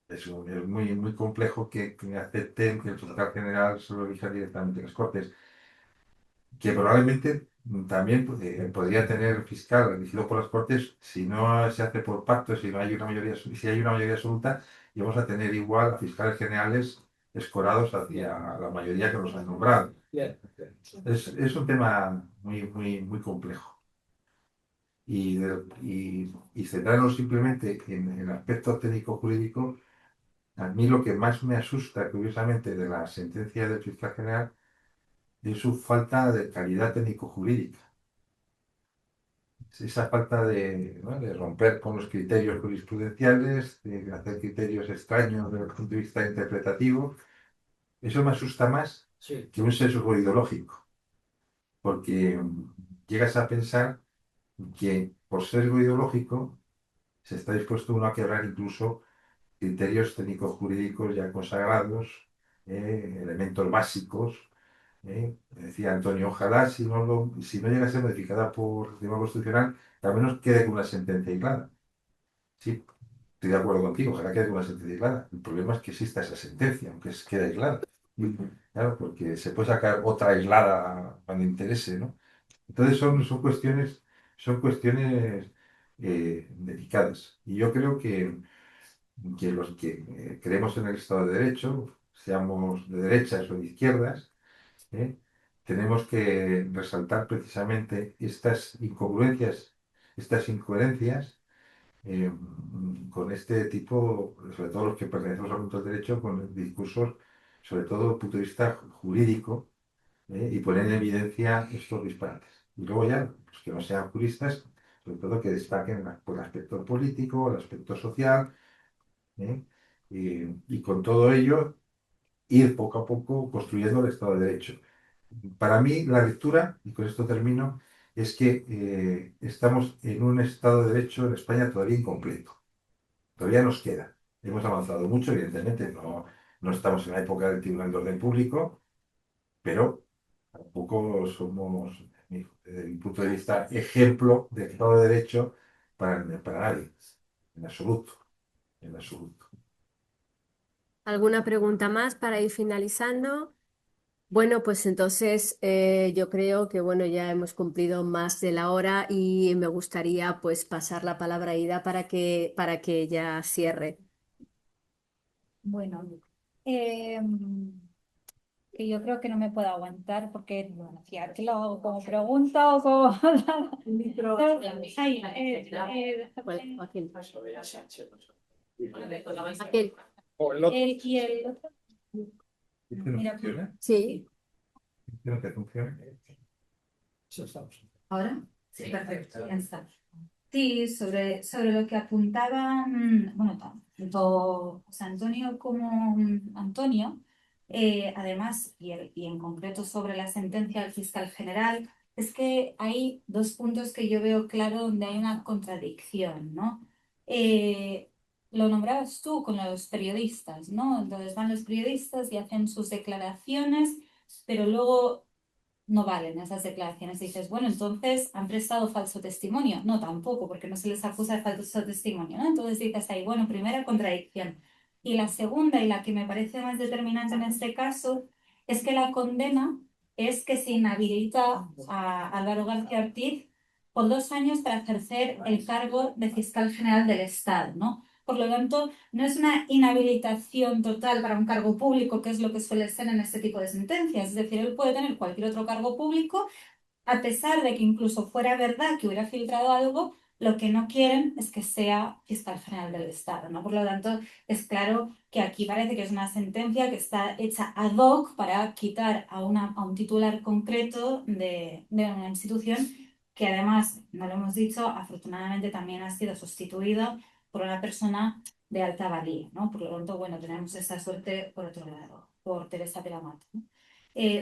es muy complejo que acepten que el fiscal general se lo elija directamente las Cortes, que probablemente también podría tener fiscal elegido por las Cortes si no se hace por pacto, si no hay una mayoría, si hay una mayoría absoluta, y vamos a tener igual a fiscales generales escorados hacia la mayoría que los han nombrado. Bien. Es un tema muy complejo. Y centrarnos simplemente en el aspecto técnico-jurídico, a mí lo que más me asusta, curiosamente, de la sentencia del fiscal general es su falta de calidad técnico-jurídica. Esa falta de, ¿no?, de romper con los criterios jurisprudenciales, de hacer criterios extraños desde el punto de vista interpretativo, eso me asusta más Sí. que un sesgo ideológico, porque llegas a pensar que por sesgo ideológico se está dispuesto uno a quebrar incluso criterios técnicos-jurídicos ya consagrados, elementos básicos. Decía Antonio, ojalá si no llega a ser modificada por el Tribunal Constitucional, que al menos quede con una sentencia aislada. Sí, estoy de acuerdo contigo, ojalá quede con una sentencia aislada. El problema es que exista esa sentencia, aunque quede aislada. Claro, porque se puede sacar otra aislada cuando interese, ¿no? Entonces son cuestiones delicadas. Y yo creo que los que creemos en el Estado de Derecho, seamos de derechas o de izquierdas, ¿eh? tenemos que resaltar precisamente estas incongruencias, estas incoherencias eh, con este tipo, sobre todo los que pertenecemos al mundo del derecho, con discursos, sobre todo desde el punto de vista jurídico, y poner en evidencia estos disparates. Y luego ya, los que no sean juristas, sobre todo que destaquen por el aspecto político, el aspecto social, ¿eh? Y con todo ello ir poco a poco construyendo el Estado de Derecho. Para mí, la lectura, y con esto termino, es que estamos en un Estado de Derecho en España todavía incompleto. Todavía nos queda. Hemos avanzado mucho, evidentemente, no estamos en la época del Tribunal de Orden Público, pero tampoco somos, desde mi punto de vista, ejemplo de Estado de Derecho para nadie, en absoluto, en absoluto. ¿Alguna pregunta más para ir finalizando? Bueno, pues entonces yo creo que bueno, ya hemos cumplido más de la hora y me gustaría pues pasar la palabra a Ida para que ella cierre. Bueno, eh, que yo creo que no me puedo aguantar porque, bueno, ya que lo hago como pregunta o como... Ay, Pues, Joaquín. O el otro. y el otro. ¿Este no Mira, funciona? Sí. ¿Este no te funciona? ¿ahora? Sí, perfecto, ya está. Sí, sobre lo que apuntaba, bueno, tanto José Antonio como Antonio, además, y en concreto sobre la sentencia del fiscal general, es que hay dos puntos que yo veo claro donde hay una contradicción, ¿no? Eh, lo nombrabas tú con los periodistas, ¿no? Entonces van los periodistas y hacen sus declaraciones, pero luego no valen esas declaraciones. Dices, bueno, entonces han prestado falso testimonio. No, tampoco, porque no se les acusa de falso testimonio, ¿no? Entonces dices ahí, bueno, primera contradicción. Y la segunda, y la que me parece más determinante en este caso, es que la condena es que se inhabilita a Álvaro García Ortiz por 2 años para ejercer el cargo de fiscal general del Estado, ¿no? Por lo tanto, no es una inhabilitación total para un cargo público, que es lo que suele ser en este tipo de sentencias. Es decir, él puede tener cualquier otro cargo público, a pesar de que incluso fuera verdad que hubiera filtrado algo, lo que no quieren es que sea fiscal general del Estado, ¿no? Por lo tanto, es claro que aquí parece que es una sentencia que está hecha ad hoc para quitar a un titular concreto de una institución que además, no lo hemos dicho, afortunadamente también ha sido sustituido por una persona de alta valía, ¿no? Por lo tanto, bueno, tenemos esta suerte por otro lado, por Teresa Peramat, ¿no?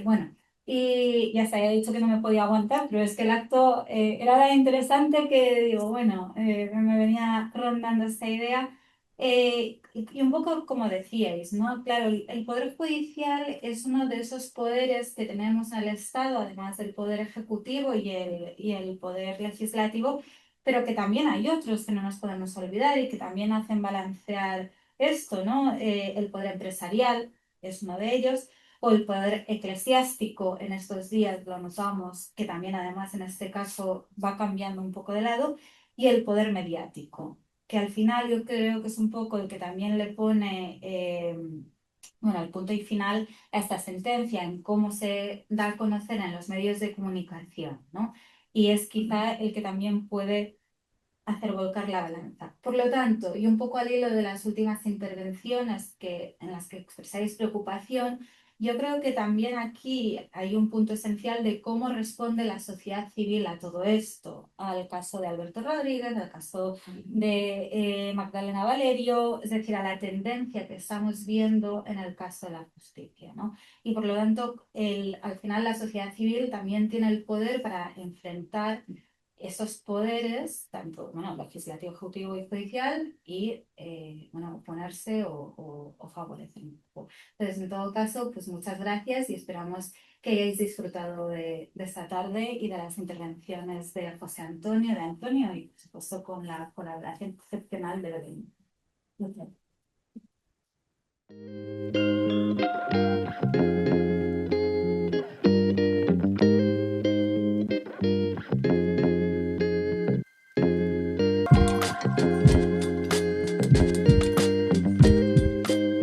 Bueno, y ya se había dicho que no me podía aguantar, pero es que el acto era tan interesante que digo, bueno, me venía rondando esta idea Y un poco como decíais, ¿no? Claro, el Poder Judicial es uno de esos poderes que tenemos en el Estado, además del Poder Ejecutivo y el Poder Legislativo, pero que también hay otros que no nos podemos olvidar y que también hacen balancear esto, ¿no? El Poder Empresarial es uno de ellos, o el Poder Eclesiástico, en estos días lo notamos, que también además en este caso va cambiando un poco de lado, y el Poder Mediático que al final yo creo que es un poco el que también le pone, bueno, el punto y final a esta sentencia en cómo se da a conocer en los medios de comunicación, ¿no? Y es quizá el que también puede hacer volcar la balanza. Por lo tanto, y un poco al hilo de las últimas intervenciones en las que expresáis preocupación, yo creo que también aquí hay un punto esencial de cómo responde la sociedad civil a todo esto, al caso de Alberto Rodríguez, al caso de Magdalena Valerio, es decir, a la tendencia que estamos viendo en el caso de la justicia, ¿no? Y por lo tanto, al final la sociedad civil también tiene el poder para enfrentar esos poderes, tanto bueno, legislativo, ejecutivo y judicial, y bueno, oponerse o favorecer un poco. Entonces, en todo caso, pues muchas gracias y esperamos que hayáis disfrutado de esta tarde y de las intervenciones de José Antonio, de Antonio y por supuesto con la colaboración excepcional de Belén. Muchas gracias.